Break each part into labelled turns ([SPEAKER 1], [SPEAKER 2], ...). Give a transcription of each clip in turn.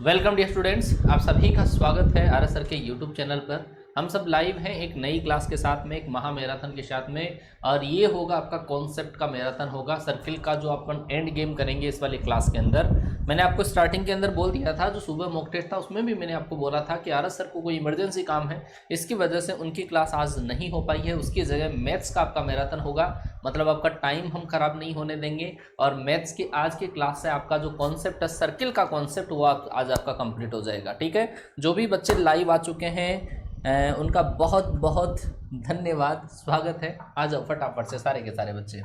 [SPEAKER 1] Welcome dear students, आप सभी का स्वागत है आर एस सर के यूट्यूब चैनल पर। हम सब लाइव हैं एक नई क्लास के साथ में, एक महा मैराथन के साथ में। और ये होगा आपका कॉन्सेप्ट का मैराथन होगा, सर्किल का जो अपन एंड गेम करेंगे इस वाली क्लास के अंदर। मैंने आपको स्टार्टिंग के अंदर बोल दिया था, जो सुबह मॉक टेस्ट था उसमें भी मैंने आपको बोला था कि आर एस सर को कोई इमरजेंसी काम है, इसकी वजह से उनकी क्लास आज नहीं हो पाई है। उसकी जगह मैथ्स का आपका मैराथन होगा, मतलब आपका टाइम हम खराब नहीं होने देंगे। और मैथ्स की आज की क्लास से आपका जो कॉन्सेप्ट है सर्किल का कॉन्सेप्ट, वो आज आपका कंप्लीट हो जाएगा। ठीक है, जो भी बच्चे लाइव आ चुके हैं उनका बहुत बहुत धन्यवाद, स्वागत है। आ जाओ फटाफट से सारे के सारे बच्चे।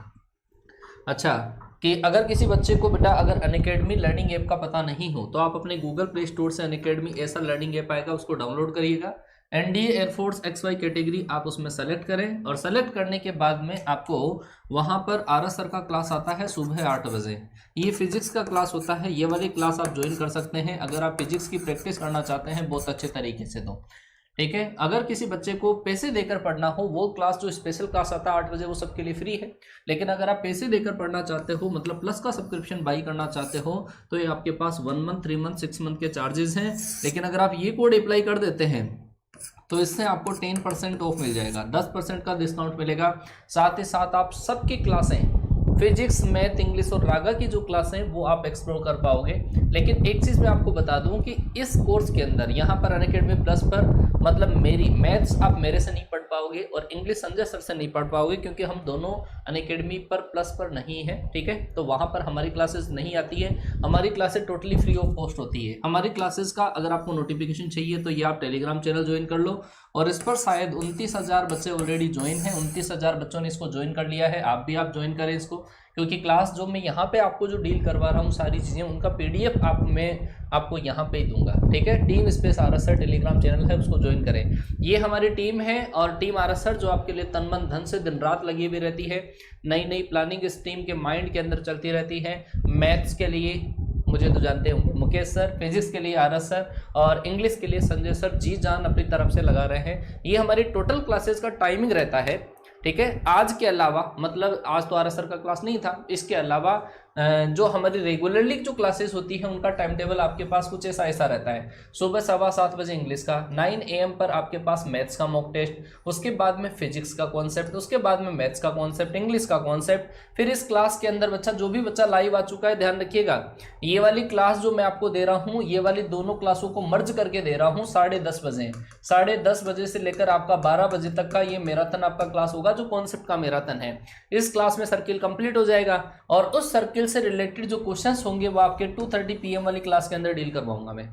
[SPEAKER 1] अच्छा, कि अगर किसी बच्चे को बेटा अगर अनअकैडमी लर्निंग ऐप का पता नहीं हो तो आप अपने गूगल प्ले स्टोर से अनअकैडमी ऐसा लर्निंग ऐप आएगा, उसको डाउनलोड करिएगा। एनडीए एयरफोर्स XY कैटेगरी आप उसमें सेलेक्ट करें, और सेलेक्ट करने के बाद में आपको वहां पर आर एस सर का क्लास आता है सुबह 8 बजे। ये फिजिक्स का क्लास होता है, ये वाली क्लास आप ज्वाइन कर सकते हैं अगर आप फिजिक्स की प्रैक्टिस करना चाहते हैं बहुत अच्छे तरीके से। तो ठीक है, अगर किसी बच्चे को पैसे देकर पढ़ना हो, वो क्लास जो स्पेशल क्लास आता है 8 बजे, वो सबके लिए फ्री है। लेकिन अगर आप पैसे देकर पढ़ना चाहते हो, मतलब प्लस का सब्सक्रिप्शन बाई करना चाहते हो, तो ये आपके पास 1 मंथ, 3 मंथ, 6 मंथ के चार्जेस हैं। लेकिन अगर आप ये कोड अप्लाई कर देते हैं तो इससे आपको 10% ऑफ मिल जाएगा, 10% का डिस्काउंट मिलेगा। साथ ही साथ आप सबकी क्लासें फिजिक्स, मैथ, इंग्लिश और रागा की जो क्लासें वो आप एक्सप्लोर कर पाओगे। लेकिन एक चीज़ मैं आपको बता दूं कि इस कोर्स के अंदर यहाँ पर अनअकैडमी प्लस पर, मतलब मेरी मैथ्स आप मेरे से नहीं पढ़ पाओगे और इंग्लिश संजय सर से नहीं पढ़ पाओगे, क्योंकि हम दोनों अनअकैडमी पर प्लस पर नहीं है। ठीक है, तो वहाँ पर हमारी क्लासेस नहीं आती है। हमारी classes totally free of cost होती है। हमारी क्लासेस का अगर आपको नोटिफिकेशन चाहिए तो ये आप टेलीग्राम चैनल ज्वाइन कर लो, और इस पर शायद 29,000 बच्चे ऑलरेडी ज्वाइन हैं। 29,000 बच्चों ने इसको ज्वाइन कर लिया है, आप भी आप ज्वाइन करें इसको, क्योंकि क्लास जो मैं यहाँ पे आपको जो डील करवा रहा हूँ सारी चीज़ें, उनका PDF मैं आपको यहाँ पे ही दूंगा। ठीक है, team space R S sir Telegram channel है, उसको ज्वाइन करें। ये हमारी टीम है, और टीम आर एस सर जो आपके लिए तन मन धन से दिन रात लगी हुई रहती है। नई नई प्लानिंग इस टीम के माइंड के अंदर चलती रहती है। मैथ्स के लिए मुझे तो जानते होंगे मुकेश सर, फिजिक्स के लिए आर एस सर, और इंग्लिश के लिए संजय सर जी जान अपनी तरफ से लगा रहे हैं। ये हमारी टोटल क्लासेस का टाइमिंग रहता है। ठीक है, आज के अलावा, मतलब आज तो आर एस सर का क्लास नहीं था, इसके अलावा जो हमारी रेगुलरली जो क्लासेस होती है उनका टाइम टेबल आपके पास कुछ ऐसा रहता है। सुबह 7:15 बजे इंग्लिश का, 9 AM पर आपके पास मैथ्स का मॉक टेस्ट, उसके बाद में फिजिक्स का कॉन्सेप्ट, उसके बाद में मैथ्स का कॉन्सेप्ट, इंग्लिश का कॉन्सेप्ट। फिर इस क्लास के अंदर बच्चा, जो भी बच्चा लाइव आ चुका है, ध्यान रखिएगा, ये वाली क्लास जो मैं आपको दे रहा हूँ, ये वाली दोनों क्लासों को मर्ज करके दे रहा हूँ 10:30 बजे। 10:30 बजे से लेकर आपका 12 बजे तक का ये मैराथन आपका क्लास होगा, जो कॉन्सेप्ट का मैराथन है। इस क्लास में सर्किल कंप्लीट हो जाएगा, और उस सर्किल से रिलेटेड जो क्वेश्चंस होंगे वो आपके 2:30 PM वाली क्लास के अंदर डील करवाऊंगा मैं।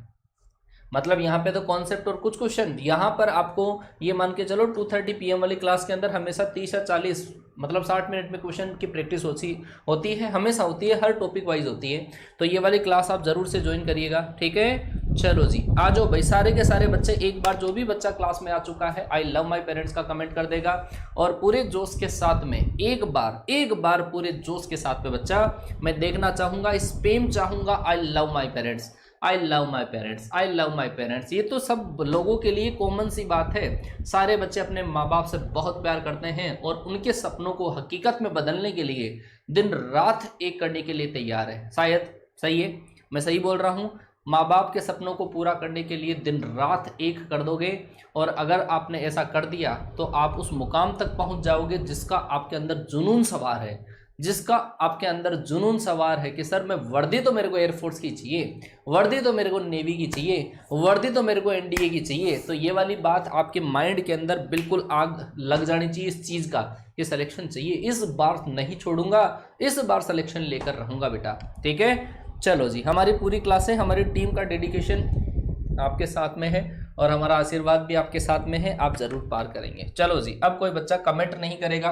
[SPEAKER 1] मतलब यहाँ पे तो कॉन्सेप्ट और कुछ क्वेश्चन, यहाँ पर आपको ये मान के चलो 2:30 PM वाली क्लास के अंदर हमेशा 30 या 40, मतलब 60 मिनट में क्वेश्चन की प्रैक्टिस होती है, हमेशा होती है, हर टॉपिक वाइज होती है। तो ये वाली क्लास आप जरूर से ज्वाइन करिएगा। ठीक है, चलो जी, आ जाओ भाई सारे के सारे बच्चे। एक बार जो भी बच्चा क्लास में आ चुका है आई लव माई पेरेंट्स का कमेंट कर देगा, और पूरे जोश के साथ में एक बार पूरे जोश के साथ में बच्चा मैं देखना चाहूंगा, स्पैम चाहूंगा, I love my parents, I love my parents, I love my parents. ये तो सब लोगों के लिए कॉमन सी बात है। सारे बच्चे अपने माँ बाप से बहुत प्यार करते हैं, और उनके सपनों को हकीकत में बदलने के लिए दिन रात एक करने के लिए तैयार है। शायद सही है, मैं सही बोल रहा हूँ। माँ बाप के सपनों को पूरा करने के लिए दिन रात एक कर दोगे, और अगर आपने ऐसा कर दिया तो आप उस मुकाम तक पहुँच जाओगे जिसका आपके अंदर जुनून सवार है, जिसका आपके अंदर जुनून सवार है कि सर मैं वर्दी तो मेरे को एयरफोर्स की चाहिए, वर्दी तो मेरे को नेवी की चाहिए, वर्दी तो मेरे को NDA की चाहिए। तो ये वाली बात आपके माइंड के अंदर बिल्कुल आग लग जानी चाहिए इस चीज़ का, ये सिलेक्शन चाहिए, इस बार नहीं छोड़ूंगा, इस बार सिलेक्शन लेकर रहूंगा बेटा। ठीक है, चलो जी, हमारी पूरी क्लासें, हमारी टीम का डेडिकेशन आपके साथ में है, और हमारा आशीर्वाद भी आपके साथ में है, आप जरूर पार करेंगे। चलो जी, अब कोई बच्चा कमेंट नहीं करेगा,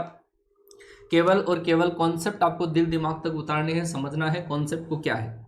[SPEAKER 1] केवल और केवल कॉन्सेप्ट आपको दिल दिमाग तक उतारने हैं, समझना है कॉन्सेप्ट को क्या है।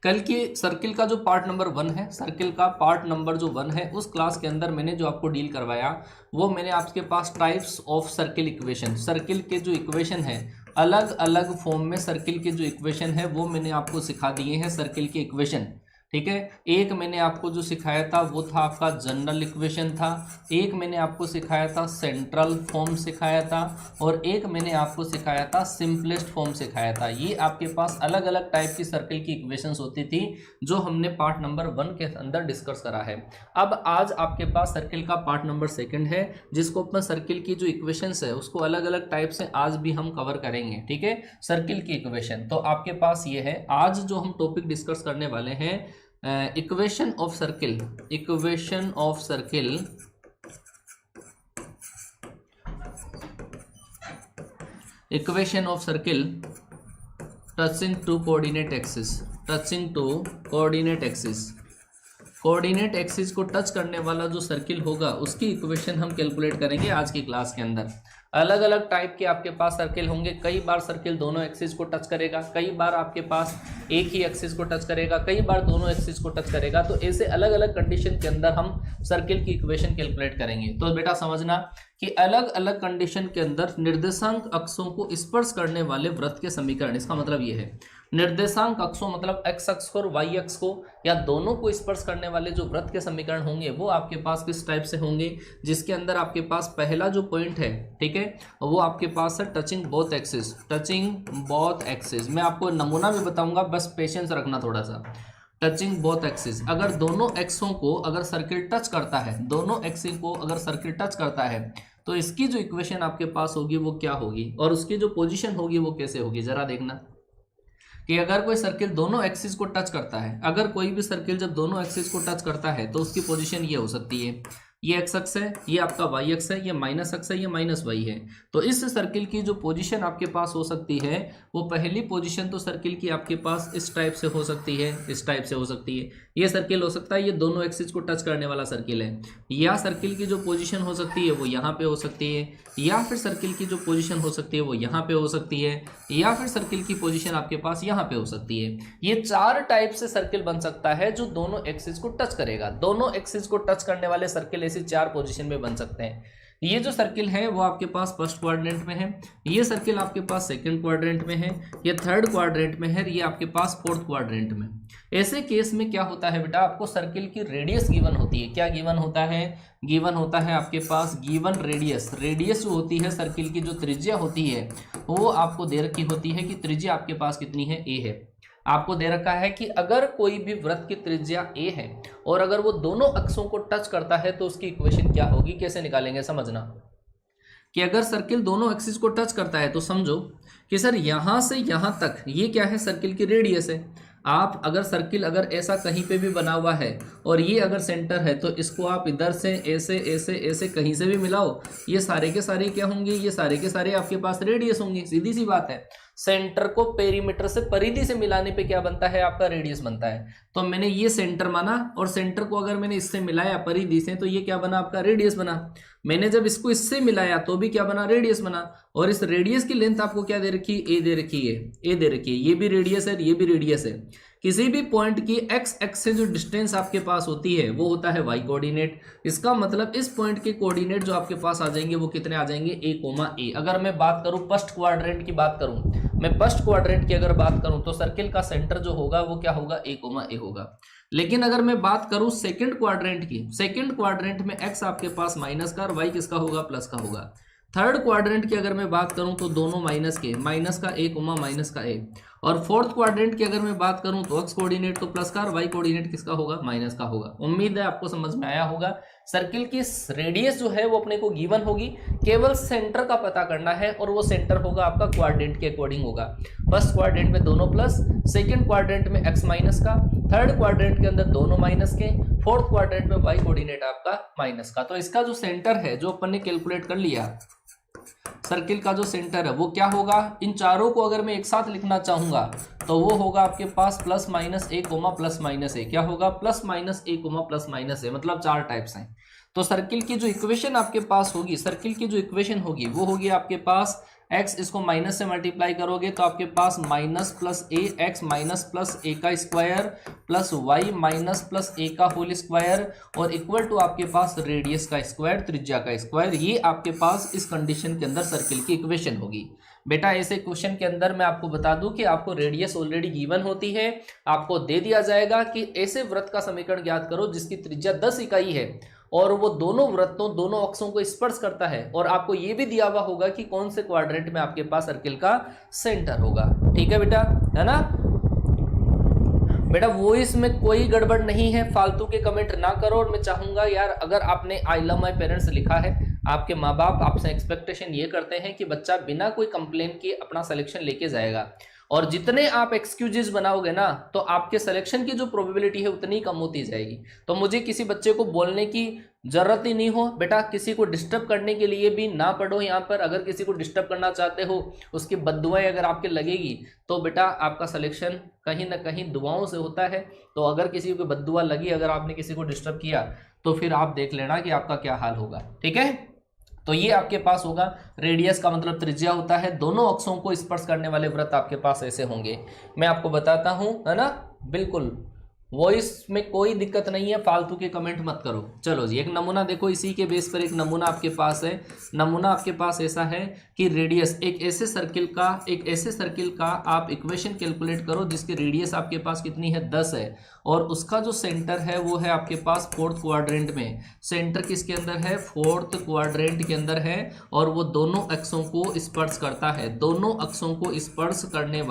[SPEAKER 1] कल की सर्किल का जो पार्ट नंबर 1 है, सर्किल का पार्ट नंबर जो 1 है, उस क्लास के अंदर मैंने जो आपको डील करवाया, वो मैंने आपके पास types of circle equation, circle के जो इक्वेशन है, अलग अलग फॉर्म में सर्किल के जो इक्वेशन है वो मैंने आपको सिखा दिए हैं। सर्किल के इक्वेशन ठीक है। एक मैंने आपको जो सिखाया था वो था आपका जनरल इक्वेशन था, एक मैंने आपको सिखाया था सेंट्रल फॉर्म सिखाया था, और एक मैंने आपको सिखाया था सिंपलेस्ट फॉर्म सिखाया था। ये आपके पास अलग अलग टाइप की सर्किल की इक्वेशंस होती थी जो हमने पार्ट नंबर 1 के अंदर डिस्कस करा है। अब आज आपके पास सर्किल का पार्ट नंबर 2 है, जिसको अपन सर्किल की जो इक्वेशंस है उसको अलग अलग टाइप से आज भी हम कवर करेंगे। ठीक है, सर्किल की इक्वेशन तो आपके पास ये है। आज जो हम टॉपिक डिस्कस करने वाले हैं equation of circle, equation of circle, equation of circle touching to coordinate axis, touching to coordinate axis. Coordinate axis को टच करने वाला जो सर्किल होगा उसकी इक्वेशन हम कैलकुलेट करेंगे आज की क्लास के अंदर। अलग अलग टाइप के आपके पास सर्किल होंगे, कई बार सर्किल दोनों एक्सिस को टच करेगा, कई बार आपके पास एक ही एक्सिस को टच करेगा, कई बार दोनों एक्सिस को टच करेगा। तो ऐसे अलग अलग कंडीशन के अंदर हम सर्किल की इक्वेशन कैलकुलेट करेंगे। तो बेटा समझना कि अलग अलग कंडीशन के अंदर निर्देशांक अक्षों को स्पर्श करने वाले वृत्त के समीकरण, इसका मतलब ये है निर्देशांक अक्षों मतलब एक्स अक्ष और वाई अक्ष को या दोनों को स्पर्श करने वाले जो वृत्त के समीकरण होंगे वो आपके पास किस टाइप से होंगे, जिसके अंदर आपके पास पहला जो पॉइंट है, ठीक है, वो आपके पास है touching both axis, touching both axis. मैं आपको नमूना भी बताऊंगा, बस पेशेंस रखना थोड़ा सा। टचिंग बोथ एक्सिस, अगर दोनों एक्सों को अगर सर्किल टच करता है, दोनों एक्सिस को अगर सर्किल टच करता है तो इसकी जो इक्वेशन आपके पास होगी वो क्या होगी, और उसकी जो पोजीशन होगी वो कैसे होगी। जरा देखना कि अगर कोई सर्किल दोनों एक्सिस को टच करता है, अगर कोई भी सर्किल जब दोनों एक्सिस को टच करता है तो उसकी पोजीशन ये हो सकती है, ये एक्स अक्ष है, ये आपका वाई अक्ष है, ये माइनस अक्ष है, ये माइनस वाई है। तो इस सर्किल की जो पोजीशन आपके पास हो सकती है वो पहली पोजीशन तो सर्किल की आपके पास इस टाइप से हो सकती है, इस टाइप से हो सकती है। ये सर्किल हो सकता है, ये दोनों एक्सिस को टच करने वाला सर्किल है। या सर्किल की जो पोजीशन हो सकती है वो यहाँ पे हो सकती है, या फिर सर्किल की जो पोजीशन हो सकती है वो यहाँ पे हो सकती है, या फिर सर्किल की पोजीशन आपके पास यहाँ पे हो सकती है। ये 4 टाइप से सर्किल बन सकता है जो दोनों एक्सिस को टच करेगा। दोनों एक्सिस को टच करने वाले सर्किल ऐसी 4 पोजीशन में बन सकते हैं। ये जो सर्किल है वो आपके पास फर्स्ट क्वाड्रेंट में है, ये सर्किल आपके पास सेकंड क्वाड्रेंट में है, ये थर्ड क्वाड्रेंट में है, ये आपके पास फोर्थ क्वाड्रेंट में। ऐसे केस में क्या होता है बेटा, आपको सर्किल की रेडियस गिवन होती है। क्या गिवन होता है? गिवन होता है आपके पास गिवन रेडियस। रेडियस जो होती है सर्किल की, जो त्रिज्या होती है वो आपको दे रखी होती है कि त्रिज्या आपके पास कितनी है, ए है। आपको दे रखा है कि अगर कोई भी वृत्त की त्रिज्या ए है और अगर वो दोनों अक्षों को टच करता है तो उसकी इक्वेशन क्या होगी, कैसे निकालेंगे। समझना कि अगर सर्किल दोनों एक्सिस को टच करता है तो समझो कि सर यहां से यहां तक ये क्या है, सर्किल की रेडियस है। आप अगर सर्किल अगर ऐसा कहीं पे भी बना हुआ है और ये अगर सेंटर है तो इसको आप इधर से ऐसे ऐसे ऐसे कहीं से भी मिलाओ, ये सारे के सारे क्या होंगे, ये सारे के सारे आपके पास रेडियस होंगे। सीधी सी बात है, सेंटर को पेरीमीटर से परिधि से मिलाने पे क्या बनता है, आपका रेडियस बनता है। तो मैंने ये सेंटर माना और सेंटर को अगर मैंने इससे मिलाया परिधि से तो ये क्या बना, आपका रेडियस बना। मैंने जब इसको इससे मिलाया तो भी क्या बना, रेडियस बना। और इस रेडियस की लेंथ आपको क्या दे रखी है, ए दे रखी है, ए दे रखी है। ये भी रेडियस है, ये भी रेडियस है। किसी भी पॉइंट की एक्स एक्स से जो डिस्टेंस आपके पास होती है वो होता है वाई कोऑर्डिनेट। इसका मतलब इस पॉइंट के कोऑर्डिनेट जो आपके पास आ जाएंगे वो कितने आ जाएंगे, ए कोमा ए। अगर मैं बात करूं फर्स्ट क्वाड्रेंट की बात करूं, मैं फर्स्ट क्वाड्रेंट की अगर बात करूं तो सर्किल का सेंटर जो होगा वो क्या होगा, ए कोमा ए होगा। लेकिन अगर मैं बात करूं सेकंड क्वाड्रेंट की, सेकंड क्वाड्रेंट में एक्स आपके पास माइनस का और वाई किसका होगा, प्लस का होगा। थर्ड क्वाड्रेंट की अगर मैं बात करूं तो दोनों माइनस के, माइनस का ए कोमा माइनस का ए। और फोर्थ क्वाड्रेंट की अगर मैं बात करूं तो एक्स कोऑर्डिनेट तो प्लस का और वाई कोऑर्डिनेट किसका होगा, माइनस का होगा। उम्मीद है आपको समझ में आया होगा। सर्किल की रेडियस जो है वो अपने को गिवन होगी, केवल सेंटर का पता करना है और वो सेंटर होगा आपका क्वाड्रेंट के अकॉर्डिंग होगा। फर्स्ट क्वाड्रेंट में दोनों प्लस, सेकंड क्वाड्रेंट में एक्स माइनस का, थर्ड क्वाड्रेंट के अंदर दोनों माइनस के, फोर्थ क्वाड्रेंट में वाई कोऑर्डिनेट आपका माइनस का। तो इसका जो सेंटर है जो अपन ने कैलकुलेट कर लिया, सर्किल का जो सेंटर है वो क्या होगा, इन चारों को अगर मैं एक साथ लिखना चाहूंगा तो वो होगा आपके पास प्लस माइनस ए कोमा प्लस माइनस ए। क्या होगा, प्लस माइनस ए कोमा प्लस माइनस ए, मतलब 4 टाइप्स हैं। तो सर्किल की जो इक्वेशन आपके पास होगी, सर्किल की जो इक्वेशन होगी वो होगी आपके पास x इसको माइनस से मल्टीप्लाई करोगे तो आपके पास minus plus a x minus plus a का square plus y minus plus a का होल स्क्वायर और इक्वल टू आपके पास रेडियस का स्क्वायर, त्रिज्या का स्क्वायर। ये आपके पास इस कंडीशन के अंदर सर्किल की इक्वेशन होगी। बेटा ऐसे क्वेश्चन के अंदर मैं आपको बता दूं कि आपको रेडियस ऑलरेडी गिवन होती है, आपको दे दिया जाएगा कि ऐसे वृत्त का समीकरण ज्ञात करो जिसकी त्रिज्या 10 इकाई है और वो दोनों वृत्तों दोनों अक्षों को स्पर्श करता है, और आपको ये भी दिया हुआ होगा कि कौन से क्वाड्रेंट में आपके पास सर्किल का सेंटर होगा। ठीक है बेटा, है ना बेटा? वॉइस में कोई गड़बड़ नहीं है, फालतू के कमेंट ना करो। और मैं चाहूंगा यार, अगर आपने आई लव माई पेरेंट्स लिखा है, आपके माँ बाप आपसे एक्सपेक्टेशन ये करते हैं कि बच्चा बिना कोई कंप्लेन के अपना सिलेक्शन लेके जाएगा, और जितने आप एक्सक्यूजेस बनाओगे ना तो आपके सिलेक्शन की जो प्रोबेबिलिटी है उतनी कम होती जाएगी। तो मुझे किसी बच्चे को बोलने की जरूरत ही नहीं हो। बेटा किसी को डिस्टर्ब करने के लिए भी ना पढ़ो यहाँ पर। अगर किसी को डिस्टर्ब करना चाहते हो, उसकी बद्दुआएं अगर आपके लगेगी तो बेटा आपका सिलेक्शन कहीं ना कहीं दुआओं से होता है। तो अगर किसी को बद्दुआ लगी, अगर आपने किसी को डिस्टर्ब किया, तो फिर आप देख लेना कि आपका क्या हाल होगा। ठीक है, तो ये आपके पास होगा। रेडियस का मतलब त्रिज्या होता है। दोनों अक्षों को स्पर्श करने वाले वृत्त आपके पास ऐसे होंगे। मैं आपको बताता हूं, है ना, बिल्कुल वॉइस में कोई दिक्कत नहीं है, फालतू के कमेंट मत करो। चलो जी, एक नमूना देखो, इसी के बेस पर एक नमूना आपके पास है। नमूना आपके पास ऐसा है कि रेडियस एक ऐसे सर्किल का आप इक्वेशन कैलकुलेट करो जिसकी रेडियस आपके पास कितनी है, 10 है, और उसका जो सेंटर है वो है आपके पास फोर्थ क्वाड्रेंट में। सेंटर किसके अंदर है? फोर्थ क्वाड्रेंट के अंदर है, और वो दोनों अक्षों को स्पर्श करता है। दोनों अक्षों को स्पर्श करने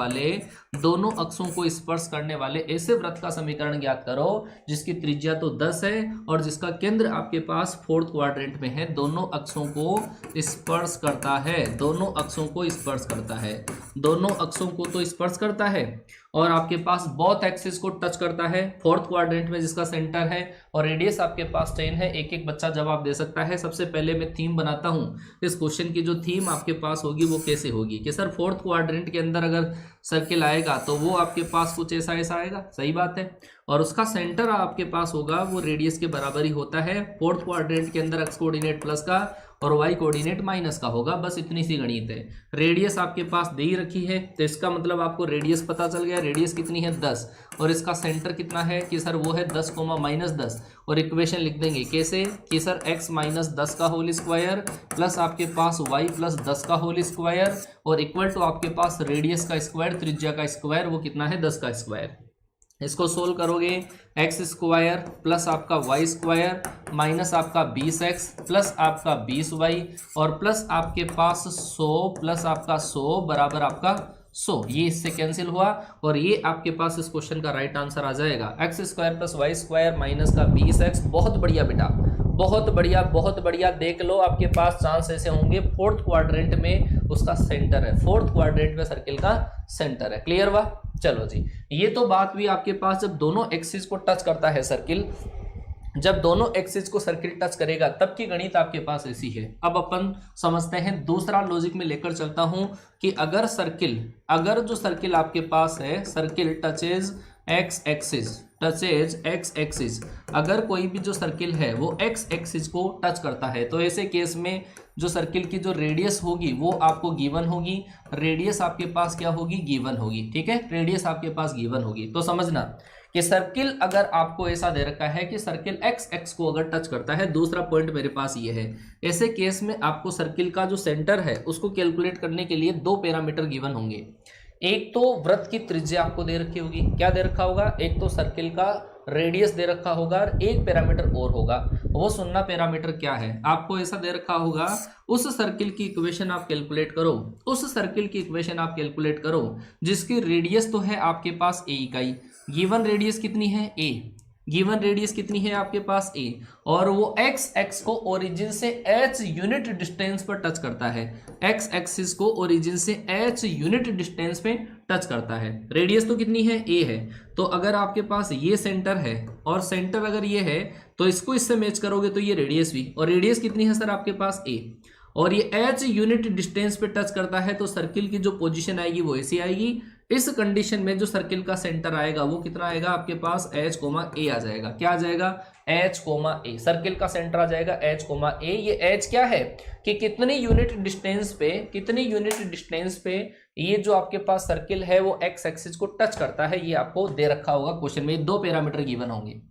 [SPEAKER 1] वाले ऐसे वृत्त का समीकरण ज्ञात करो जिसकी त्रिज्या तो 10 है और जिसका केंद्र आपके पास फोर्थ क्वाड्रेंट में है। दोनों अक्षों को स्पर्श करता है, दोनों अक्षों को तो स्पर्श करता है, और आपके पास बोथ एक्सिस को टच करता है फोर्थ क्वाड्रेंट में जिसका सेंटर है, और रेडियस आपके पास 10 है। एक एक बच्चा जवाब दे सकता है। सबसे पहले मैं थीम बनाता हूं। इस क्वेश्चन की जो थीम आपके पास होगी वो कैसे होगी कि सर फोर्थ क्वाड्रेंट के अंदर अगर सर्किल आएगा तो वो आपके पास कुछ ऐसा आएगा, सही बात है, और उसका सेंटर आपके पास होगा वो रेडियस के बराबर ही होता है। फोर्थ क्वाड्रेंट के अंदर एक्स कोऑर्डिनेट प्लस का और वाई कोऑर्डिनेट माइनस का होगा, बस इतनी सी गणित है। रेडियस आपके पास दे ही रखी है, तो इसका मतलब आपको रेडियस पता चल गया। रेडियस कितनी है? 10, और इसका सेंटर कितना है कि सर वो है 10, -10, और इक्वेशन लिख देंगे कैसे कि सर x - 10 का होल स्क्वायर प्लस आपके पास y + 10 का होल स्क्वायर और इक्वल टू आपके पास रेडियस का स्क्वायर, त्रिज्या का स्क्वायर, वो कितना है? 10 का स्क्वायर। इसको सोल्व करोगे, एक्स स्क्वायर प्लस आपका वाई स्क्वायर माइनस आपका 20x प्लस आपका 20y और प्लस आपके पास 100 प्लस आपका 100 बराबर आपका 100। ये इससे कैंसिल हुआ और ये आपके पास इस क्वेश्चन का राइट आंसर आ जाएगा। X square plus y square minus का 20x। बहुत बढ़िया बेटा, बहुत बढ़िया, बहुत बढ़िया। देख लो आपके पास चांस ऐसे होंगे, फोर्थ क्वाड्रेंट में उसका सेंटर है, फोर्थ क्वाड्रेंट में सर्किल का सेंटर है। क्लियर हुआ? चलो जी, ये तो बात हुई आपके पास जब दोनों एक्सिस को टच करता है सर्किल। जब दोनों एक्सिस को सर्किल टच करेगा तब की गणित आपके पास ऐसी है। अब अपन समझते हैं, दूसरा लॉजिक में लेकर चलता हूं कि अगर जो सर्किल आपके पास है, सर्किल टचेज एक्स एक्सिस, अगर कोई भी जो सर्किल है वो एक्स एक्सिस को टच करता है तो ऐसे केस में जो सर्किल की जो रेडियस होगी वो आपको गिवन होगी। रेडियस आपके पास क्या होगी? गिवन होगी। ठीक है, रेडियस आपके पास गिवन होगी। तो समझना कि सर्किल अगर आपको ऐसा दे रखा है कि सर्किल एक्स एक्स को अगर टच करता है, दूसरा पॉइंट मेरे पास ये है, ऐसे केस में आपको सर्किल का जो सेंटर है उसको कैलकुलेट करने के लिए 2 पैरामीटर गिवन होंगे। एक तो वृत्त की त्रिज्या आपको दे रखी होगी, क्या दे रखा होगा? एक तो सर्किल का रेडियस दे रखा होगा और एक पैरामीटर और होगा। वो सुनना पैरामीटर क्या है, आपको ऐसा दे रखा होगा, उस सर्किल की इक्वेशन आप कैलकुलेट करो, जिसकी रेडियस तो है आपके पास a इकाई। गिवन रेडियस कितनी है? a। गिवन रेडियस कितनी है आपके पास? a, और वो एक्स एक्स को ओरिजिन से h यूनिट डिस्टेंस पर टच करता है। एक्स एक्सिस को ओरिजिन से h यूनिट डिस्टेंस पे टच करता है। रेडियस तो कितनी है? a है। तो अगर आपके पास ये सेंटर है और सेंटर अगर ये है तो इसको इससे मैच करोगे तो ये रेडियस भी, और रेडियस कितनी है सर आपके पास? a, और ये h यूनिट डिस्टेंस पे टच करता है तो सर्किल की जो पोजीशन आएगी वो ऐसी आएगी। इस कंडीशन में जो सर्किल का सेंटर आएगा वो कितना आएगा आपके पास? h, a आ जाएगा। क्या आ जाएगा? एच कोमा ए, सर्किल का सेंटर आ जाएगा एच कोमा ए। ये एच क्या है कि कितनी यूनिट डिस्टेंस पे ये जो आपके पास सर्किल है वो एक्स एक्सिस को टच करता है, ये आपको दे रखा होगा क्वेश्चन में। 2 पैरामीटर गिवन होंगे।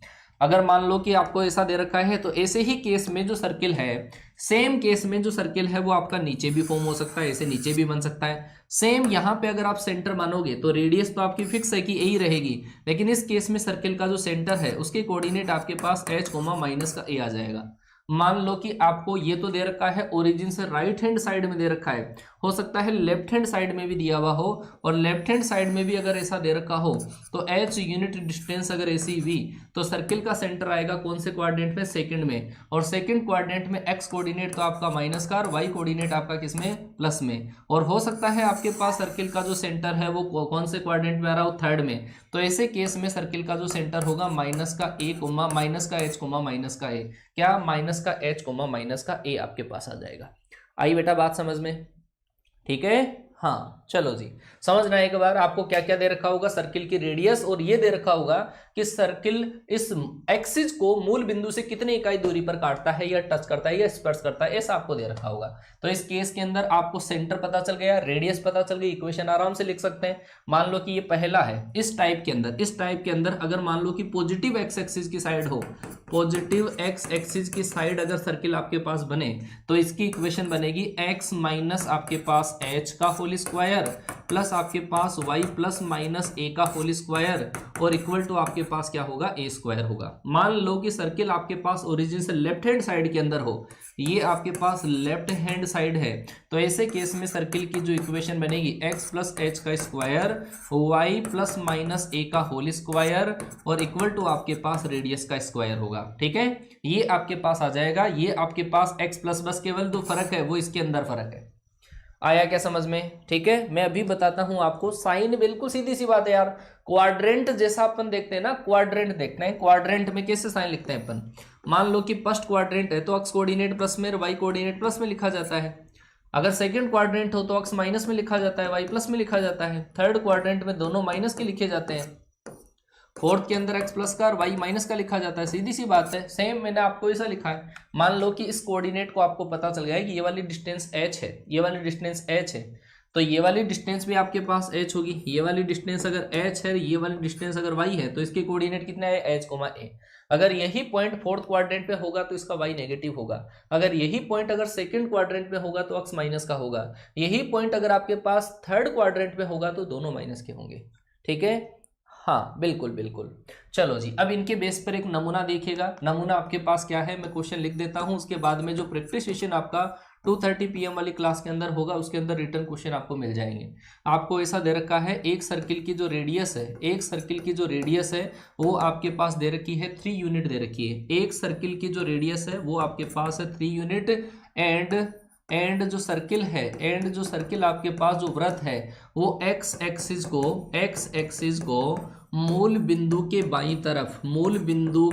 [SPEAKER 1] अगर मान लो कि आपको ऐसा दे रखा है तो ऐसे ही केस में जो सर्किल है, सेम केस में जो सर्किल है वो आपका नीचे भी फॉर्म हो सकता है, ऐसे नीचे भी बन सकता है। सेम यहाँ पे अगर आप सेंटर मानोगे तो रेडियस तो आपकी फिक्स है कि यही रहेगी, लेकिन इस केस में सर्किल का जो सेंटर है उसके कोऑर्डिनेट आपके पास एच कोमा माइनस का ए आ जाएगा। मान लो कि आपको ये तो दे रखा है ओरिजिन से राइट हैंड साइड में दे रखा है, हो सकता है लेफ्ट हैंड साइड में भी दिया हुआ हो, और लेफ्ट हैंड साइड में भी अगर ऐसा दे रखा हो तो h यूनिट डिस्टेंस अगर ऐसी v तो सर्किल का सेंटर आएगा कौन से क्वाड्रेंट में, सेकंड में, और सेकंड क्वाड्रेंट में x कोऑर्डिनेट तो आपका माइनस का और y कोऑर्डिनेट आपका किसमें, प्लस में। और हो सकता है आपके पास सर्किल का जो सेंटर है वो कौन से क्वाड्रेंट में आ रहा हो, थर्ड में, तो ऐसे केस में सर्किल का जो सेंटर होगा माइनस का a कोमा माइनस का h कोमा माइनस का a, क्या माइनस का h कोमा माइनस का a आपके पास आ जाएगा। आई बेटा बात समझ में, ठीक है। हाँ चलो जी, समझना एक बार आपको क्या क्या दे रखा होगा, सर्किल की रेडियस, और ये दे रखा होगा कि सर्किल इस एक्सिस को मूल बिंदु से कितनी इकाई दूरी पर काटता है या टच करता है या स्पर्श करता है, ऐसा आपको दे रखा होगा। तो इस केस के अंदर आपको सेंटर पता चल गया, रेडियस पता चल गई, इक्वेशन आराम से लिख सकते हैं। मान लो कि ये पहला है, इस टाइप के अंदर अगर मान लो कि पॉजिटिव एक्स एक्सिस की साइड हो, पॉजिटिव एक्स एक्सिस की साइड अगर सर्किल आपके पास बने तो इसकी इक्वेशन बनेगी एक्स माइनस आपके पास एच का होल स्क्वायर प्लस आपके पास y प्लस माइनस ए का होल स्क्वायर और इक्वल टू आपके पास क्या होगा, ए स्क्वायर होगा। मान लो कि सर्किल आपके पास ओरिजिन से लेफ्ट हैंड साइड के अंदर हो, ये आपके पास लेफ्ट हैंड साइड है, तो ऐसे केस में सर्किल की जो इक्वेशन बनेगी x प्लस एच का स्क्वायर y प्लस माइनस ए का होल स्क्वायर और इक्वल टू आपके पास रेडियस का स्क्वायर होगा। ठीक है, ये आपके पास आ जाएगा। ये आपके पास x प्लस, बस केवल जो फर्क है वो इसके अंदर फर्क है। आया क्या समझ में? ठीक है, मैं अभी बताता हूं आपको। साइन बिल्कुल सीधी सी बात है यार, क्वाड्रेंट जैसा अपन देखते हैं ना, क्वाड्रेंट देखते हैं, क्वाड्रेंट में कैसे साइन लिखते हैं अपन। मान लो कि फर्स्ट क्वाड्रेंट है तो एक्स कोऑर्डिनेट प्लस में, वाई कोऑर्डिनेट प्लस में लिखा जाता है। अगर सेकंड क्वाड्रेंट हो तो एक्स माइनस में लिखा जाता है, वाई प्लस में लिखा जाता है। थर्ड क्वाड्रेंट में दोनों माइनस के लिखे जाते हैं। फोर्थ के अंदर एक्स प्लस का और वाई माइनस का लिखा जाता है। सीधी सी बात है, सेम मैंने आपको ऐसा लिखा है। मान लो कि इस कोऑर्डिनेट को आपको पता चल गया है कि ये वाली डिस्टेंस h है, ये वाली डिस्टेंस h है, तो ये वाली डिस्टेंस भी आपके पास h होगी। ये वाली डिस्टेंस अगर h है, ये वाली डिस्टेंस अगर y है, तो इसके कोऑर्डिनेट कितना है, h, a। अगर यही पॉइंट फोर्थ क्वाड्रेंट पे होगा तो इसका y नेगेटिव होगा। अगर यही पॉइंट अगर सेकंड क्वाड्रेंट पे होगा तो x माइनस का होगा। यही पॉइंट अगर आपके पास थर्ड क्वाड्रेंट पे होगा तो दोनों माइनस के होंगे। ठीक है, हाँ बिल्कुल बिल्कुल। चलो जी, अब इनके बेस पर एक नमूना देखिएगा। नमूना आपके पास क्या है, मैं क्वेश्चन लिख देता हूं, उसके बाद में जो प्रैक्टिस सेशन आपका 2:30 PM वाली क्लास के अंदर होगा उसके अंदर रिटर्न क्वेश्चन आपको मिल जाएंगे। आपको ऐसा दे रखा है, एक सर्किल की जो रेडियस है, एक सर्किल की जो रेडियस है वो आपके पास दे रखी है 3 यूनिट दे रखी है। एक सर्किल की जो रेडियस है वो आपके पास है 3 यूनिट एंड जो सर्किल है, एंड जो सर्किल आपके पास जो वृत्त है वो एक्स एक्सिस को मूल बिंदु के बाईं तरफ, मूल बिंदु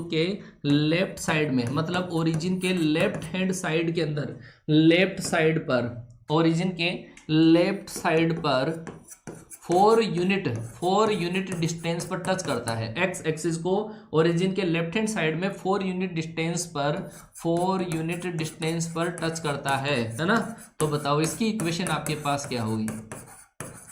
[SPEAKER 1] के लेफ्ट साइड में, मतलब ओरिजिन के लेफ्ट हैंड साइड के अंदर, लेफ्ट साइड पर, ओरिजिन के लेफ्ट साइड पर 4 यूनिट डिस्टेंस पर टच करता है। एक्स एक्सिस को ओरिजिन के लेफ्ट हैंड साइड में 4 यूनिट डिस्टेंस पर टच करता है ना। तो बताओ इसकी इक्वेशन आपके पास क्या होगी,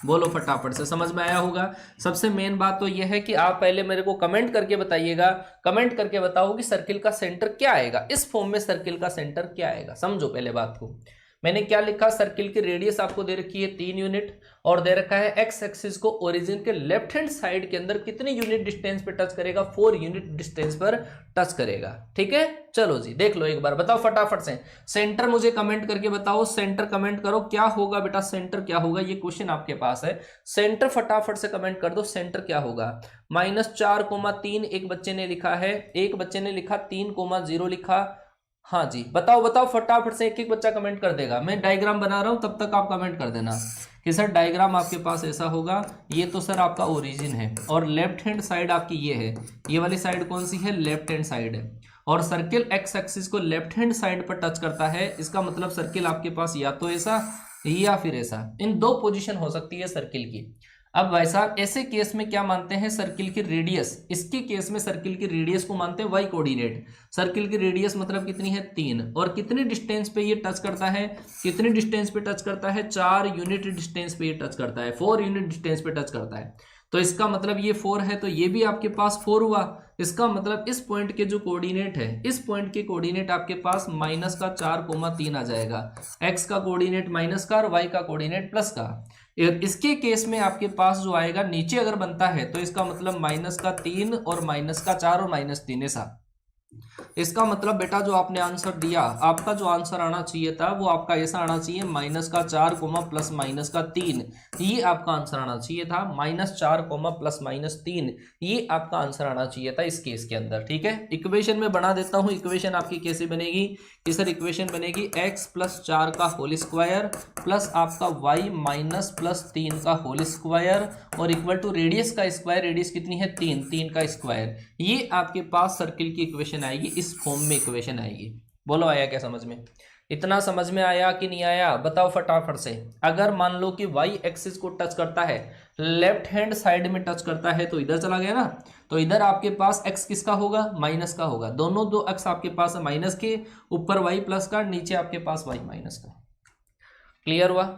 [SPEAKER 1] बोलो फटाफट से। समझ में आया होगा। सबसे मेन बात तो यह है कि आप पहले मेरे को कमेंट करके बताइएगा, कमेंट करके बताओ कि सर्किल का सेंटर क्या आएगा, इस फॉर्म में सर्किल का सेंटर क्या आएगा। समझो पहले बात को। मैंने क्या लिखा, सर्किल की रेडियस आपको दे रखी है 3 यूनिट और दे रखा है एक्स एक्सिस को ओरिजिन के लेफ्ट हैंड साइड के अंदर कितनी यूनिट डिस्टेंस पे टच करेगा, 4 यूनिट डिस्टेंस पर टच करेगा। ठीक है, चलो जी देख लो एक बार, बताओ फटाफट से। सेंटर मुझे कमेंट करके बताओ, सेंटर कमेंट करो, क्या होगा बेटा सेंटर क्या होगा, ये क्वेश्चन आपके पास है। सेंटर फटाफट से कमेंट कर दो, सेंटर क्या होगा। -4,3 एक बच्चे ने लिखा है, एक बच्चे ने लिखा 3,0 लिखा। हाँ जी, बताओ फटाफट से, एक एक बच्चा कमेंट कर देगा। मैं डायग्राम बना रहा हूं तब तक आप कमेंट कर देना कि सर डायग्राम आपके पास ऐसा होगा। ये तो सर आपका ओरिजिन है और लेफ्ट हैंड साइड आपकी ये है, ये वाली साइड कौन सी है, लेफ्ट हैंड साइड है। और सर्किल एक्स एक्सिस को लेफ्ट हैंड साइड पर टच करता है, इसका मतलब सर्किल आपके पास या तो ऐसा या फिर ऐसा, इन 2 पोजीशन हो सकती है सर्किल की। अब भाई साहब ऐसे केस में क्या मानते हैं, सर्किल की रेडियस, इसके केस में सर्किल की रेडियस को मानते हैं वाई कोऑर्डिनेट। सर्किल की रेडियस मतलब कितनी है 3, और कितने डिस्टेंस पे ये टच करता है, कितने डिस्टेंस पे टच करता है, 4 यूनिट डिस्टेंस पे ये टच करता है, 4 यूनिट डिस्टेंस पे टच करता है। तो इसका मतलब ये 4 है, तो ये भी आपके पास 4 हुआ। इसका मतलब इस पॉइंट के जो कोऑर्डिनेट है, इस पॉइंट के कोऑर्डिनेट आपके पास -4,3 आ जाएगा। एक्स का कोऑर्डिनेट माइनस का और वाई का कोऑर्डिनेट प्लस का। इसके केस में आपके पास जो आएगा नीचे अगर बनता है तो इसका मतलब -3 और -4 और -3 ऐसा। इसका मतलब बेटा जो आपने आंसर दिया, आपका जो आंसर आना चाहिए था वो आपका ऐसा आना चाहिए -4, +-3, ये आपका आंसर आना चाहिए था। -4, +-3 ये आपका आंसर आना चाहिए था इस केस के अंदर। ठीक है, इक्वेशन में बना देता हूँ। इक्वेशन आपकी कैसे बनेगी कि सर इक्वेशन बनेगी x + 4 का होल स्क्वायर प्लस आपका y -+3 का होल स्क्वायर और इक्वल टू रेडियस का स्क्वायर। रेडियस कितनी है 3 का स्क्वायर। ये आपके पास सर्किल की इक्वेशन आएगी, इस फॉर्म में इक्वेशन आएगी। बोलो आया क्या समझ में? इतना समझ में आया कि नहीं आया बताओ फटाफट से। अगर मान लो कि y एक्सिस को टच करता है, लेफ्ट हैंड साइड में टच करता है तो इधर चला गया ना, तो इधर आपके पास x किसका होगा, माइनस का होगा। दोनों दो x आपके पास है माइनस के, ऊपर y प्लस का, नीचे आपके पास y माइनस का। क्लियर हुआ?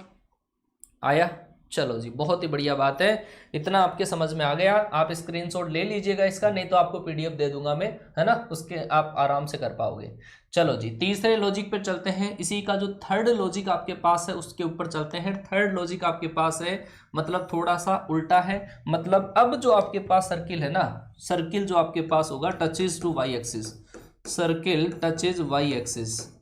[SPEAKER 1] आया? चलो जी, बहुत ही बढ़िया बात है। इतना आपके समझ में आ गया। आप स्क्रीनशॉट ले लीजिएगा इसका, नहीं तो आपको पीडीएफ दे दूंगा मैं, है ना, उसके आप आराम से कर पाओगे। चलो जी, तीसरे लॉजिक पर चलते हैं। इसी का जो थर्ड लॉजिक आपके पास है उसके ऊपर चलते हैं। थर्ड लॉजिक आपके पास है मतलब थोड़ा सा उल्टा है। मतलब अब जो आपके पास सर्किल है ना, सर्किल जो आपके पास होगा touches to y axis, circle touches y axis.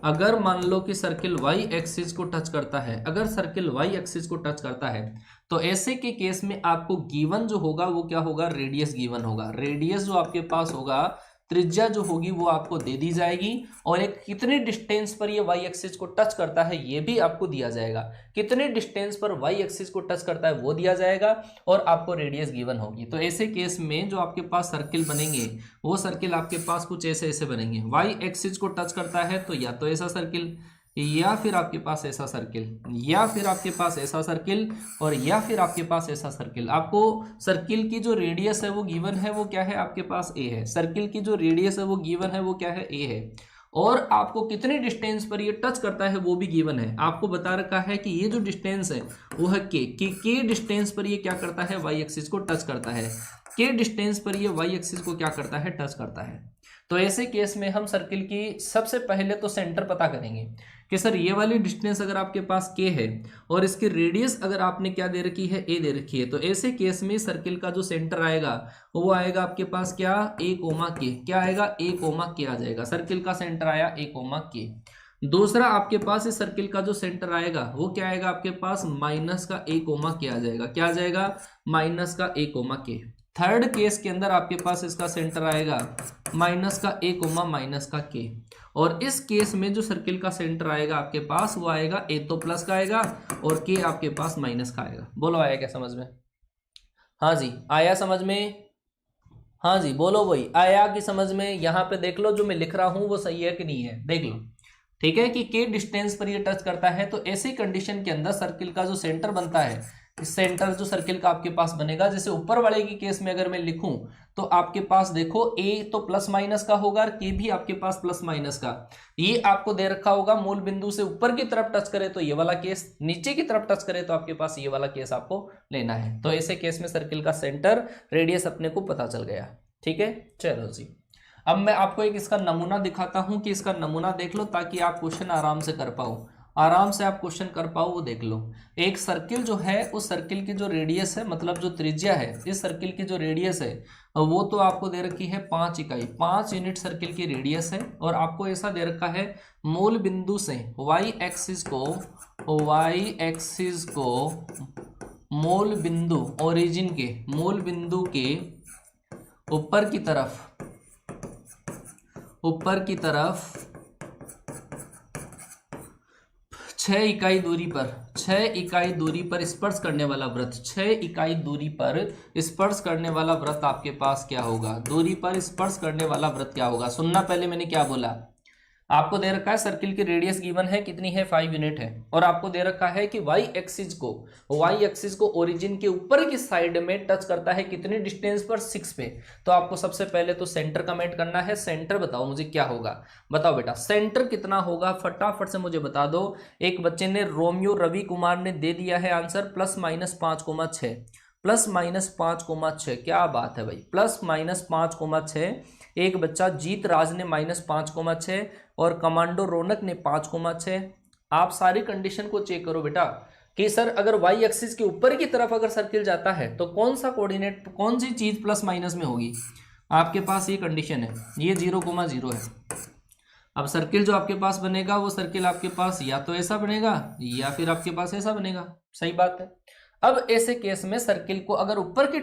[SPEAKER 1] अगर मान लो कि सर्किल y एक्सिस को टच करता है, अगर सर्किल y एक्सिस को टच करता है तो ऐसे के केस में आपको गिवन जो होगा वो क्या होगा, रेडियस गिवन होगा। रेडियस जो आपके पास होगा, त्रिज्या जो होगी वो आपको दे दी जाएगी, और एक कितने डिस्टेंस पर ये y एक्सिस को टच करता है ये भी आपको दिया जाएगा। कितने डिस्टेंस पर y एक्सिस को टच करता है वो दिया जाएगा, और आपको रेडियस गिवन होगी। तो ऐसे केस में जो आपके पास सर्किल बनेंगे वो सर्किल आपके पास कुछ ऐसे ऐसे बनेंगे। y एक्सिस को टच करता है तो या तो ऐसा सर्किल, या फिर आपके पास ऐसा सर्किल, या फिर आपके पास ऐसा सर्किल, और या फिर आपके पास ऐसा सर्किल। आपको सर्किल की जो रेडियस है वो गिवन है, वो क्या है आपके पास a है। सर्किल की जो रेडियस है वो गिवन है, वो क्या है a है। और आपको कितने डिस्टेंस पर ये टच करता है वो भी गिवन है। आपको बता रखा है कि ये जो डिस्टेंस है वो है k डिस्टेंस पर ये क्या करता है, y एक्सिस को टच करता है। k डिस्टेंस पर ये y एक्सिस को क्या करता है, टच करता है। तो ऐसे केस में हम सर्किल की सबसे पहले तो सेंटर पता करेंगे कि सर ये वाली डिस्टेंस अगर आपके पास k है और इसकी रेडियस अगर आपने क्या दे रखी है, a दे रखी है, तो ऐसे केस में सर्किल का जो सेंटर आएगा वो आएगा आपके पास क्या, a, k। क्या आएगा, a, k आ जाएगा। सर्किल का सेंटर आया a, k। दूसरा आपके पास इस सर्किल का जो सेंटर आएगा वो क्या आएगा आपके पास, माइनस का a, k आ जाएगा। क्या आ जाएगा, माइनस का a, k। थर्ड केस के अंदर आपके पास इसका सेंटर आएगा माइनस का a, माइनस का k। और इस केस में जो सर्किल का सेंटर आएगा आपके पास वो आएगा a तो प्लस का आएगा और k आपके पास माइनस का आएगा। बोलो आया क्या समझ में? हाँ जी आया समझ में? हाँ जी बोलो वही आया कि समझ में? यहाँ पे देख लो जो मैं लिख रहा हूँ वो सही है कि नहीं है, देख लो। ठीक है कि k डिस्टेंस पर ये टच करता है, तो ऐसी कंडीशन के अंदर सर्किल का जो सेंटर बनता है, इस सेंटर जो सर्किल का आपके पास बनेगा, जैसे ऊपर वाले की केस में अगर मैं लिखूं तो आपके पास देखो a तो प्लस माइनस का होगा और k भी आपके पास प्लस माइनस का। ये आपको दे रखा होगा मूल बिंदु से ऊपर की तरफ टच करे तो ये वाला केस, नीचे की तरफ टच करे तो आपके पास ये वाला केस आपको लेना है। तो ऐसे केस में सर्किल का सेंटर रेडियस अपने को पता चल गया। ठीक है, चलो जी अब मैं आपको एक इसका नमूना दिखाता हूं कि इसका नमूना देख लो ताकि आप क्वेश्चन आराम से कर पाओ, आराम से आप क्वेश्चन कर पाओ वो देख लो। एक सर्किल जो है उस सर्किल की जो रेडियस है, मतलब जो त्रिज्या है, इस सर्किल की जो रेडियस है वो तो आपको दे रखी है 5 इकाई, 5 यूनिट सर्किल की रेडियस है। और आपको ऐसा दे रखा है मूल बिंदु से y एक्सिस को मूल बिंदु ओरिजिन के, मूल बिंदु के ऊपर की तरफ 6 इकाई दूरी पर स्पर्श करने वाला वृत्त, 6 इकाई दूरी पर स्पर्श करने वाला वृत्त आपके पास क्या होगा, दूरी पर स्पर्श करने वाला वृत्त क्या होगा। सुनना पहले मैंने क्या बोला, आपको दे रखा है सर्किल की रेडियस गिवन है कितनी है 5 यूनिट है, और आपको दे रखा है कि वाई एक्सिस को ओरिजिन के ऊपर की साइड में टच करता है कितने डिस्टेंस पर 6 पे। तो आपको सबसे पहले तो सेंटर कमेंट करना है। सेंटर बताओ मुझे क्या होगा, बताओ बेटा सेंटर कितना होगा, फटाफट से मुझे बता दो। एक बच्चे ने रोमियो रवि कुमार ने दे दिया है आंसर +-5,6 +-5,6 क्या बात है भाई, +-5,6। एक बच्चा जीत राज ने -5,6 और कमांडो रौनक ने 5,6। आप सारी कंडीशन को चेक करो बेटा कि सर अगर वाई एक्सिस के ऊपर की तरफ अगर सर्किल जाता है तो कौन सा कोऑर्डिनेट, कौन सी चीज प्लस माइनस में होगी। आपके पास ये कंडीशन है, ये 0,0 है। अब सर्किल जो आपके पास बनेगा वो सर्किल आपके पास या तो ऐसा बनेगा या फिर आपके पास ऐसा बनेगा, सही बात है। अब ऐसे केस में सर्किल को अगर ऊपर की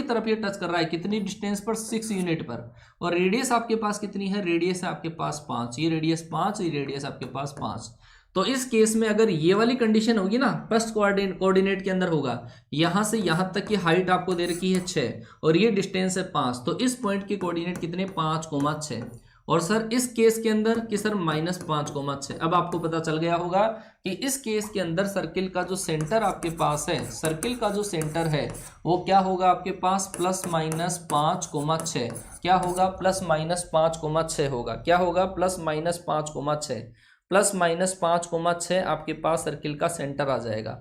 [SPEAKER 1] तरफ ये टच कर रहा है कितनी डिस्टेंस पर 6 यूनिट पर, और रेडियस आपके पास कितनी है, रेडियस है आपके पास 5, ये रेडियस 5, ये रेडियस आपके पास 5। तो इस केस में अगर ये वाली कंडीशन होगी ना, फर्स्ट कोऑर्डिनेट के अंदर होगा, यहां से यहां तक की हाइट आपको दे रखी है 6 और ये डिस्टेंस है 5, तो इस पॉइंट के कोऑर्डिनेट कितने 5,6। और सर इस केस के अंदर कि सर -5,6। अब आपको पता चल गया होगा कि इस केस के अंदर सर्किल का जो सेंटर आपके पास है, सर्किल का जो सेंटर है वो क्या होगा आपके पास +-5,6। क्या होगा +-5,6 होगा, क्या होगा +-5,6। +-5,6 आपके पास सर्किल का सेंटर आ जाएगा,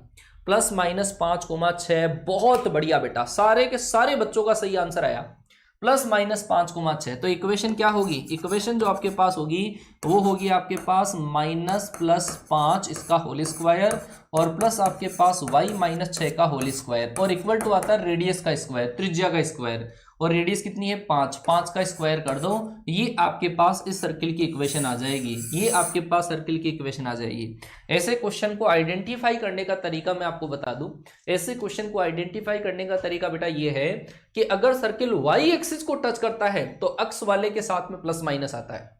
[SPEAKER 1] +-5,6। बहुत बढ़िया बेटा, सारे के सारे बच्चों का सही आंसर आया, +-5,6। तो इक्वेशन क्या होगी, इक्वेशन जो आपके पास होगी वो होगी आपके पास -+5 इसका होल स्क्वायर और प्लस आपके पास y-6 का होल स्क्वायर और इक्वल टू आता है रेडियस का स्क्वायर, त्रिज्या का स्क्वायर, और रेडियस कितनी है 5 का स्क्वायर कर दो, ये आपके पास इस सर्किल की इक्वेशन आ जाएगी, ये आपके पास सर्किल की इक्वेशन आ जाएगी। ऐसे क्वेश्चन को आइडेंटिफाई करने का तरीका मैं आपको बता दूं। ऐसे क्वेश्चन को आइडेंटिफाई करने का तरीका बेटा ये है कि अगर सर्किल वाई एक्सिस को टच करता है तो अक्स वाले के साथ में प्लस माइनस आता है।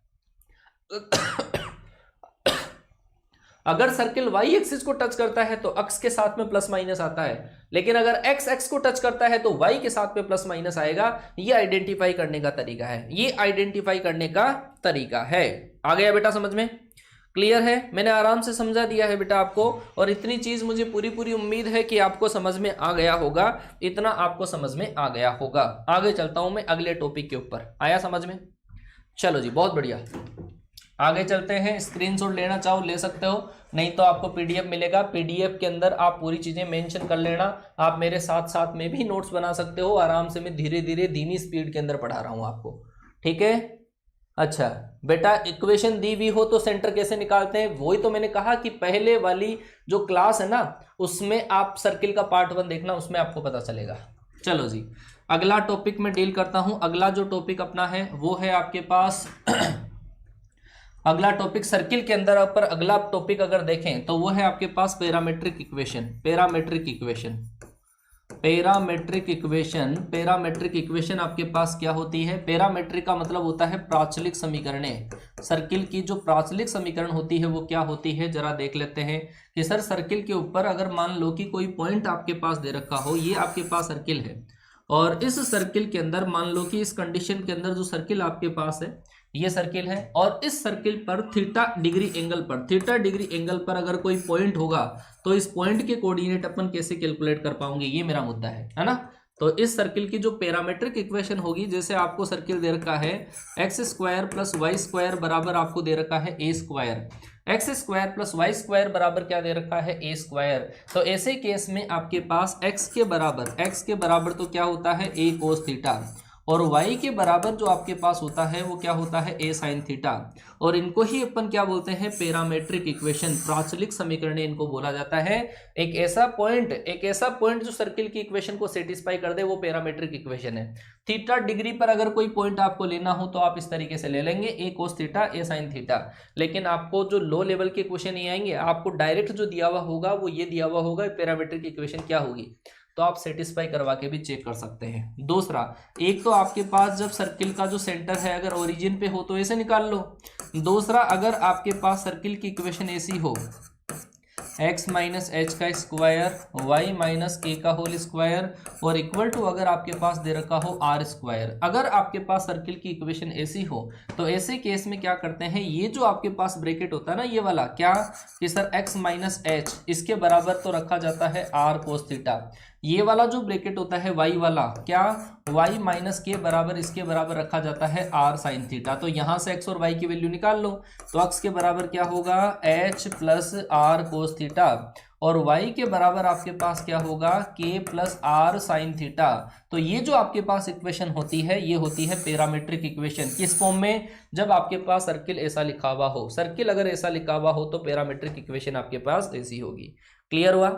[SPEAKER 1] अगर सर्किल वाई एक्सिस को टच करता है तो अक्स के साथ में प्लस माइनस आता है, लेकिन अगर एक्स एक्स को टच करता है तो वाई के साथ में प्लस माइनस आएगा। ये आइडेंटिफाई करने का तरीका है, ये आइडेंटिफाई करने का तरीका है। आ गया बेटा समझ में, क्लियर है? मैंने आराम से समझा दिया है बेटा आपको, और इतनी चीज मुझे पूरी उम्मीद है कि आपको समझ में आ गया होगा, इतना आपको समझ में आ गया होगा। आगे चलता हूं मैं अगले टॉपिक के ऊपर, आया समझ में? चलो जी बहुत बढ़िया, आगे चलते हैं। स्क्रीनशॉट लेना चाहो ले सकते हो, नहीं तो आपको पीडीएफ मिलेगा, पीडीएफ के अंदर आप पूरी चीजें मेंशन कर लेना। आप मेरे साथ साथ में भी नोट्स बना सकते हो, आराम से मैं धीरे धीरे धीमी स्पीड के अंदर पढ़ा रहा हूं आपको, ठीक है? अच्छा बेटा, इक्वेशन दी हुई हो तो सेंटर कैसे निकालते हैं, वही तो मैंने कहा कि पहले वाली जो क्लास है ना उसमें आप सर्किल का पार्ट 1 देखना, उसमें आपको पता चलेगा। चलो जी अगला टॉपिक में डील करता हूं। अगला जो टॉपिक अपना है वो है आपके पास अगला टॉपिक सर्किल के अंदर पर अगला टॉपिक अगर देखें तो वो है आपके पास पैरामेट्रिक इक्वेशन। पैरामेट्रिक इक्वेशन आपके पास क्या होती है? पैरामेट्रिक का मतलब होता है प्राचलिक समीकरणें। सर्किल की जो प्राचलिक समीकरण होती है वो क्या होती है, जरा देख लेते हैं कि सर सर्किल के ऊपर अगर मान लो कि कोई पॉइंट आपके पास दे रखा हो, ये आपके पास सर्किल है, और इस सर्किल के अंदर मान लो कि इस कंडीशन के अंदर जो सर्किल आपके पास है ये सर्किल है, और इस सर्किल पर थीटा डिग्री एंगल पर अगर कोई पॉइंट होगा तो इस पॉइंट के कोऑर्डिनेट अपन कैसे कैलकुलेट कर पाओगे, ये मेरा मुद्दा है ना? तो इस सर्किल की जो पैरामेट्रिक इक्वेशन होगी, जैसे आपको सर्किल दे रखा है x² + y² बराबर आपको दे रखा है a², x² + y² बराबर क्या दे रखा है a²। तो ऐसे केस में आपके पास x के बराबर तो क्या होता है a cos थीटा, और y के बराबर जो आपके पास होता है वो क्या होता है a sin थीटा, और इनको ही अपन क्या बोलते हैं पैरामेट्रिक इक्वेशन, प्राचलिक समीकरण इनको बोला जाता है। एक ऐसा पॉइंट जो सर्किल की इक्वेशन को सेटिस्फाई कर दे वो पैरामेट्रिक इक्वेशन है। थीटा डिग्री पर अगर कोई पॉइंट आपको लेना हो तो आप इस तरीके से ले लेंगे a cos theta a sin theta, लेकिन आपको जो लो लेवल के क्वेश्चन नहीं आएंगे, आपको डायरेक्ट जो दिया हुआ होगा वो ये दिया हुआ होगा पैरामेट्रिक इक्वेशन क्या होगी, तो आप सेटिस्फाई करवा के भी चेक कर सकते हैं। दूसरा, एक तो आपके पास जब सर्किल का जो सेंटर है अगर ओरिजिन पे हो तो ऐसे निकाल लो। दूसरा, अगर आपके पास सर्किल की इक्वेशन ऐसी हो एक्स माइनस एच का स्क्वायर, वाई माइनस के का होल स्क्वायर और इक्वल टू अगर आपके पास दे रखा हो आर स्क्वायर। अगर आपके पास सर्किल की इक्वेशन ऐसी हो तो ऐसे केस में क्या करते हैं, ये जो आपके पास ब्रैकेट होता है ना ये वाला, क्या कि सर एक्स माइनस एच इसके बराबर तो रखा जाता है आर कोस थीटा। ये वाला जो ब्रैकेट होता है वाई वाला, क्या वाई माइनस के बराबर इसके बराबर रखा जाता है आर साइन थीटा। तो यहां से एक्स और वाई की वैल्यू निकाल लो, तो एक्स के बराबर क्या होगा h plus r cos theta और y के बराबर आपके पास क्या होगा k plus r sine theta. तो ये जो आपके पास इक्वेशन होती है ये होती है पैरामीट्रिक इक्वेशन। किस फॉर्म में, जब आपके पास सर्किल ऐसा लिखा हुआ हो, सर्किल अगर ऐसा लिखा हुआ हो तो पैरामीट्रिक इक्वेशन आपके पास ऐसी होगी। क्लियर हुआ?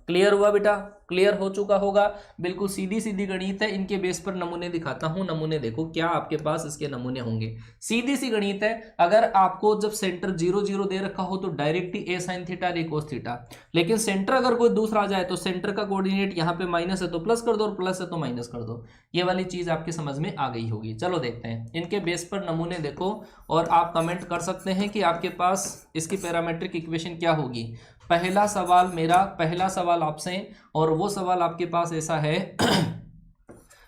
[SPEAKER 1] क्लियर हुआ बेटा? क्लियर हो चुका होगा। बिल्कुल सीधी सीधी गणित है, इनके बेस पर नमूने दिखाता हूं, नमूने देखो क्या आपके पास इसके नमूने होंगे। सीधी सी गणित है। अगर आपको जब सेंटर 0 0 दे रखा हो तो डायरेक्टली ए साइन थीटा ए कोस थीटा, लेकिन सेंटर अगर कोई दूसरा आ जाए तो सेंटर का कोऑर्डिनेट यहाँ पे माइनस है तो प्लस कर दो और प्लस है तो माइनस कर दो। ये वाली चीज आपके समझ में आ गई होगी। चलो देखते हैं इनके बेस पर नमूने देखो और आप कमेंट कर सकते हैं कि आपके पास इसकी पैरामीट्रिक इक्वेशन क्या होगी। पहला सवाल मेरा, पहला सवाल आपसे, और वो सवाल आपके पास ऐसा है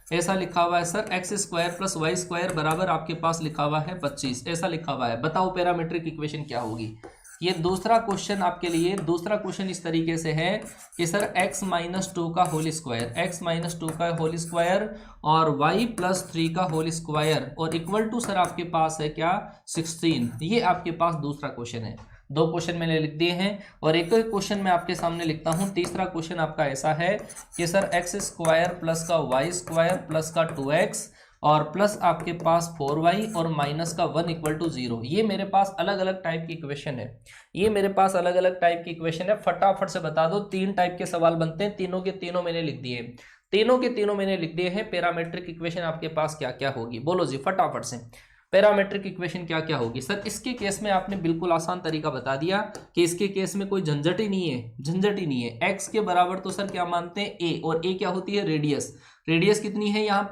[SPEAKER 1] ऐसा लिखा हुआ है sir x square plus y square बराबर आपके पास लिखा हुआ है 25, ऐसा लिखा हुआ है। बताओ पैरामीट्रिक इक्वेशन क्या होगी। ये दूसरा क्वेश्चन आपके लिए, दूसरा क्वेश्चन इस तरीके से है कि सर x माइनस 2 का होल स्क्वायर, x माइनस 2 का होल स्क्वायर और y प्लस 3 का होल स्क्वायर और इक्वल टू सर आपके पास है क्या 16। ये आपके पास दूसरा क्वेश्चन है। दो क्वेश्चन मैंने लिख दिए हैं और एक एक क्वेश्चन मैं आपके सामने लिखता हूं। तीसरा क्वेश्चन आपका ऐसा है कि सर एक्स स्क्वायर प्लस का वाई स्क्वायर प्लस का 2x और प्लस आपके पास 4y और माइनस का 1 इक्वल टू 0। ये मेरे पास अलग अलग टाइप की इक्वेशन है, ये मेरे पास अलग अलग टाइप की इक्वेशन है। फटाफट से बता दो, 3 टाइप के सवाल बनते हैं, तीनों के तीनों मैंने लिख दिए, तीनों के तीनों मैंने लिख दिए हैं। पैरामीट्रिक इक्वेशन आपके पास क्या क्या होगी, बोलो जी फटाफट से। पैरामीट्रिक इक्वेशन क्या क्या होगी सर? इसके केस में आपने बिल्कुल आसान तरीका बता दिया कि इसके केस में कोई झंझट ही नहीं है, झंझट ही नहीं है। एक्स के बराबर तो सर क्या मानते हैं ए, और ए क्या होती है रेडियस। रेडियस कितनी है यहाँ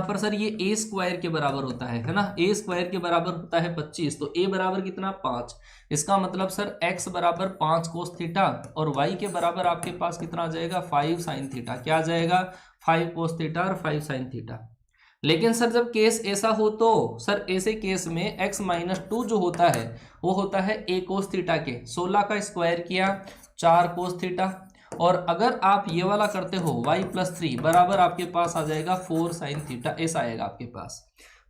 [SPEAKER 1] पर सर ये ए स्क्वायर के बराबर होता है ना, ए स्क्वायर के बराबर होता है 25, तो ए बराबर कितना 5। इसका मतलब सर एक्स बराबर 5 कोस थीटा और वाई के बराबर आपके पास कितना आ जाएगा 5 साइन थीटा। क्या आ जाएगा 5 कोस थीटा और 5 साइन थीटा। लेकिन सर जब केस ऐसा हो तो सर ऐसे केस में x माइनस 2 जो होता है वो होता है a कोस थीटा के 16 का स्क्वायर किया 4 कोस थीटा, और अगर आप ये वाला करते हो y प्लस 3 बराबर आपके पास आ जाएगा 4 साइन थीटा, ऐसा आएगा आपके पास।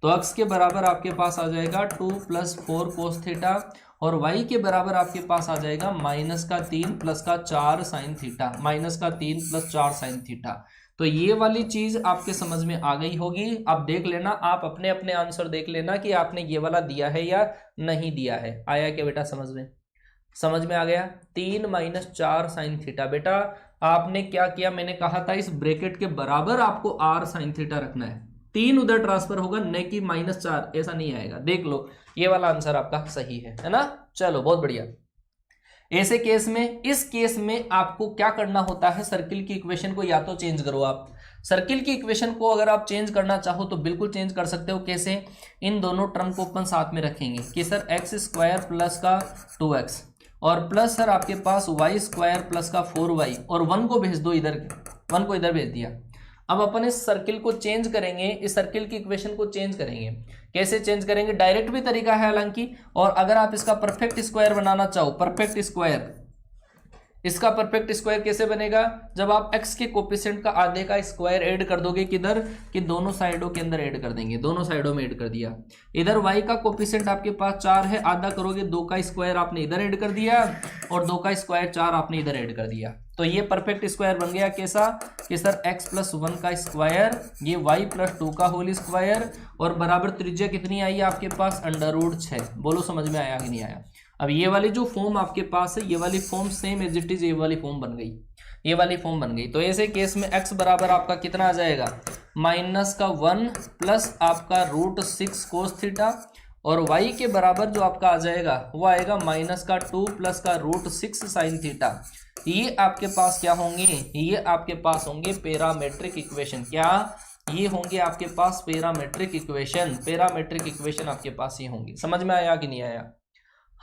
[SPEAKER 1] तो x के बराबर आपके पास आ जाएगा 2 प्लस 4 कोस थीटा और y के बराबर आपके पास आ जाएगा माइनस का 3 प्लस का 4 साइन थीटा, माइनस का 3 प्लस 4 साइन थीटा। तो ये वाली चीज आपके समझ में आ गई होगी। अब देख लेना, आप अपने अपने आंसर देख लेना कि आपने ये वाला दिया है या नहीं दिया है। आया क्या बेटा समझ में? समझ में आ गया। 3 माइनस 4 साइन थीटा। बेटा आपने क्या किया, मैंने कहा था इस ब्रैकेट के बराबर आपको आर साइन थीटा रखना है, 3 उधर ट्रांसफर होगा, न कि -4, ऐसा नहीं आएगा। देख लो ये वाला आंसर आपका सही है ना। चलो बहुत बढ़िया। ऐसे केस में, इस केस में आपको क्या करना होता है, सर्किल की इक्वेशन को या तो चेंज करो आप। सर्किल की इक्वेशन को अगर आप चेंज करना चाहो तो बिल्कुल चेंज कर सकते हो। कैसे? इन दोनों टर्म को अपन साथ में रखेंगे कि सर एक्स स्क्वायर प्लस का 2x और प्लस सर आपके पास वाई स्क्वायर प्लस का 4y और 1 को भेज दो इधर, 1 को इधर भेज दिया। अब अपन इस सर्किल को चेंज करेंगे, इस सर्किल की इक्वेशन को चेंज करेंगे। कैसे चेंज करेंगे? डायरेक्ट भी तरीका है हालांकि, और अगर आप इसका परफेक्ट स्क्वायर बनाना चाहो, परफेक्ट स्क्वायर, इसका परफेक्ट स्क्वायर कैसे बनेगा? जब आप x के कोफिशिएंट का आधे का स्क्वायर ऐड कर दोगे, किधर कि दोनों साइडों के अंदर ऐड कर देंगे, दोनों साइडों में ऐड कर दिया। इधर y का कोफिशिएंट आपके पास 4 है, आधा करोगे 2 का स्क्वायर आपने इधर ऐड कर दिया और 2 का स्क्वायर 4 आपने इधर ऐड कर दिया। तो ये परफेक्ट स्क्वायर बन गया। कैसा? कि सर x प्लस 1 का स्क्वायर, ये y प्लस 2 का होल स्क्वायर और बराबर त्रिज्या कितनी आई है आपके पास √6। बोलो समझ में आया कि नहीं आया? अब ये वाली जो फॉर्म आपके पास है, ये वाली form same as it is ये वाली फॉर्म बन गई, ये वाली फॉर्म बन गई। तो ऐसे केस में x बराबर आपका कितना आ जाएगा -1 प्लस आपका √6 कोस थीटा और y के बराबर जो आपका आ जाएगा वो आएगा -2 प्लस का √6 साइन थीटा। ये आपके पास क्या होंगे? ये आपके पास होंगे पैरामेट्रिक इक्वेशन। क्या? ये होंगे आपके पास पैरामेट्रिक इक्वेशन। पैरामेट्रिक इक्वेशन आपके पास ये होंगे। समझ में आया कि नहीं आया?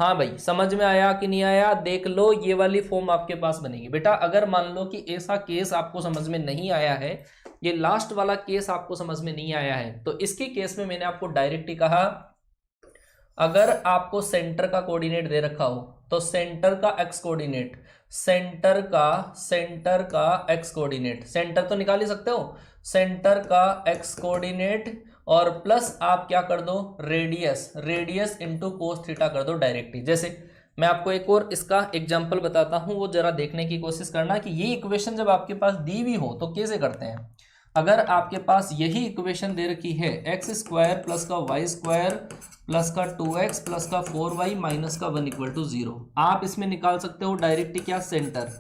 [SPEAKER 1] हाँ भाई, समझ में आया कि नहीं आया? देख लो, ये वाली फॉर्म आपके पास बनेगी बेटा। अगर मान लो कि ऐसा केस आपको समझ में नहीं आया है, ये लास्ट वाला केस आपको समझ में नहीं आया है, तो इसके केस में मैंने आपको डायरेक्ट ही कहा, अगर आपको सेंटर का कोऑर्डिनेट दे रखा हो तो सेंटर का एक्स कोऑर्डिनेट, सेंटर का एक्स कोऑर्डिनेट, सेंटर तो निकाल ही सकते हो, सेंटर का एक्स कोऑर्डिनेट और प्लस आप क्या कर दो, रेडियस इंटू कोस थीटा कर दो डायरेक्टली। जैसे मैं आपको एक और इसका एग्जांपल बताता हूं, वो जरा देखने की कोशिश करना कि ये इक्वेशन जब आपके पास दी हुई हो तो कैसे करते हैं। अगर आपके पास यही इक्वेशन दे रखी है, एक्स स्क्वायर प्लस का वाई स्क्वायर प्लस का 2x प्लस का 4y माइनस का 1 इक्वल टू 0, आप इसमें निकाल सकते हो डायरेक्टली क्या, सेंटर,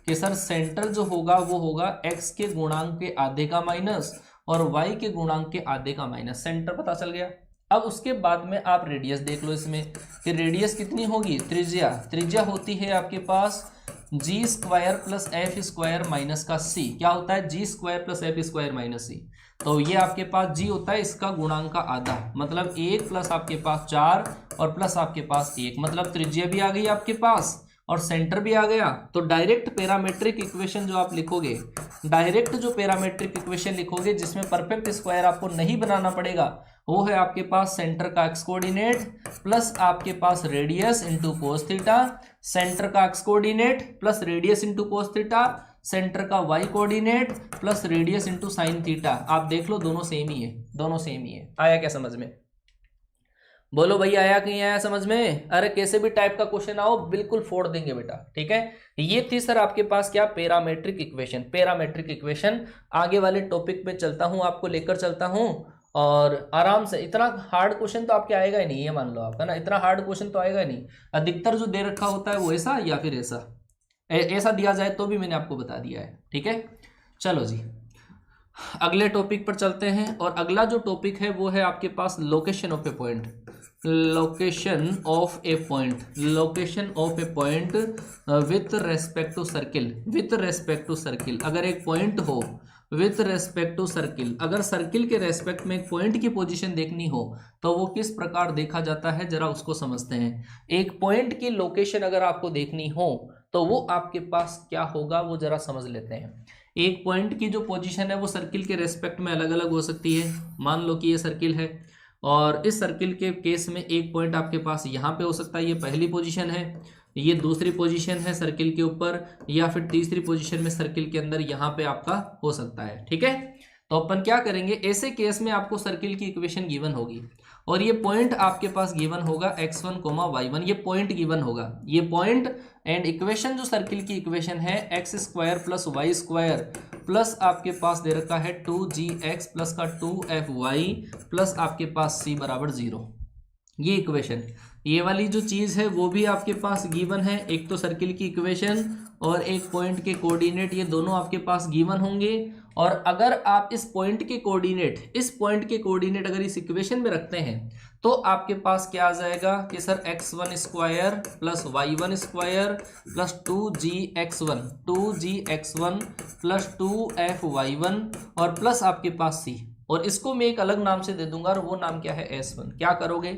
[SPEAKER 1] कि सर सेंटर जो होगा वो होगा x के गुणांक के आधे का माइनस और y के गुणांक के आधे का माइनस, सेंटर पता चल गया। अब उसके बाद में आप रेडियस देख लो इसमें कि रेडियस कितनी होगी, त्रिज्या होती है आपके पास G square plus F square minus का सी, क्या होता है, G square plus F square minus C, तो ये आपके पास जी होता है इसका गुणांक का आधा, मतलब 1 प्लस आपके पास 4 और प्लस आपके पास 1, मतलब त्रिज्या भी आ गई आपके पास और सेंटर भी आ गया। तो डायरेक्ट पैरामेट्रिक इक्वेशन जो आप लिखोगे, डायरेक्ट जो पैरामेट्रिक इक्वेशन लिखोगे जिसमें परफेक्ट स्क्वायर आपको नहीं बनाना पड़ेगा, वो है आपके पास सेंटर का एक्स कोऑर्डिनेट प्लस आपके पास radius into cos theta, centre का x coordinate plus radius into cos theta, centre का y coordinate plus radius into sine theta. आप देख लो दोनों सेम ही है, दोनों सेम ही है। आया क्या समझ में? बोलो भाई, आया कि नहीं आया समझ में? अरे कैसे भी टाइप का क्वेश्चन आओ बिल्कुल फोड़ देंगे बेटा, ठीक है। ये थी सर आपके पास क्या, पैरामेट्रिक इक्वेशन। पैरामेट्रिक इक्वेशन आगे वाले टॉपिक पे चलता हूं, आपको लेकर चलता हूं और आराम से। इतना हार्ड क्वेश्चन तो आपके आएगा ही नहीं, ये मान लो आपका ना, इतना हार्ड क्वेश्चन तो आएगा ही नहीं। अधिकतर जो दे रखा होता है वो ऐसा या फिर ऐसा, ऐसा दिया जाए तो भी मैंने आपको बता दिया है, ठीक है। चलो जी अगले टॉपिक पर चलते हैं, और अगला जो टॉपिक है वो है आपके पास location of a point. Location of a point, location of a point with respect to circle, with respect to circle. अगर एक पॉइंट हो विथ रेस्पेक्ट टू सर्किल, अगर सर्किल के रेस्पेक्ट में एक पॉइंट की पोजीशन देखनी हो तो वो किस प्रकार देखा जाता है, जरा उसको समझते हैं। एक पॉइंट की लोकेशन अगर आपको देखनी हो तो वो आपके पास क्या होगा, वो जरा समझ लेते हैं। एक पॉइंट की जो पोजीशन है वो सर्किल के रेस्पेक्ट में अलग अलग हो सकती है। मान लो कि ये सर्किल है और इस सर्किल के केस में एक पॉइंट आपके पास यहाँ पे हो सकता है, ये पहली पोजीशन है, ये दूसरी पोजीशन है सर्किल के ऊपर, या फिर तीसरी पोजीशन में सर्किल के अंदर यहाँ पे आपका हो सकता है, ठीक है। तो अपन क्या करेंगे, ऐसे केस में आपको सर्किल की इक्वेशन गिवन होगी और ये पॉइंट आपके पास गिवन होगा x1, y1, ये पॉइंट गिवन होगा, ये पॉइंट एंड इक्वेशन जो सर्किल की इक्वेशन है x square plus y square plus आपके पास दे रखा है 2gx प्लस का 2fy प्लस आपके पास c बराबर 0। ये इक्वेशन, ये वाली जो चीज़ है वो भी आपके पास गिवन है, एक तो सर्किल की इक्वेशन और एक पॉइंट के कोऑर्डिनेट, ये दोनों आपके पास गिवन होंगे। और अगर आप इस पॉइंट के कोऑर्डिनेट अगर इस इक्वेशन में रखते हैं तो आपके पास क्या आ जाएगा कि sir x1 square plus y1 square plus 2gx1 plus 2fy1 और प्लस आपके पास c, और इसको मैं एक अलग नाम से दे दूंगा और वो नाम क्या है, S1। क्या करोगे,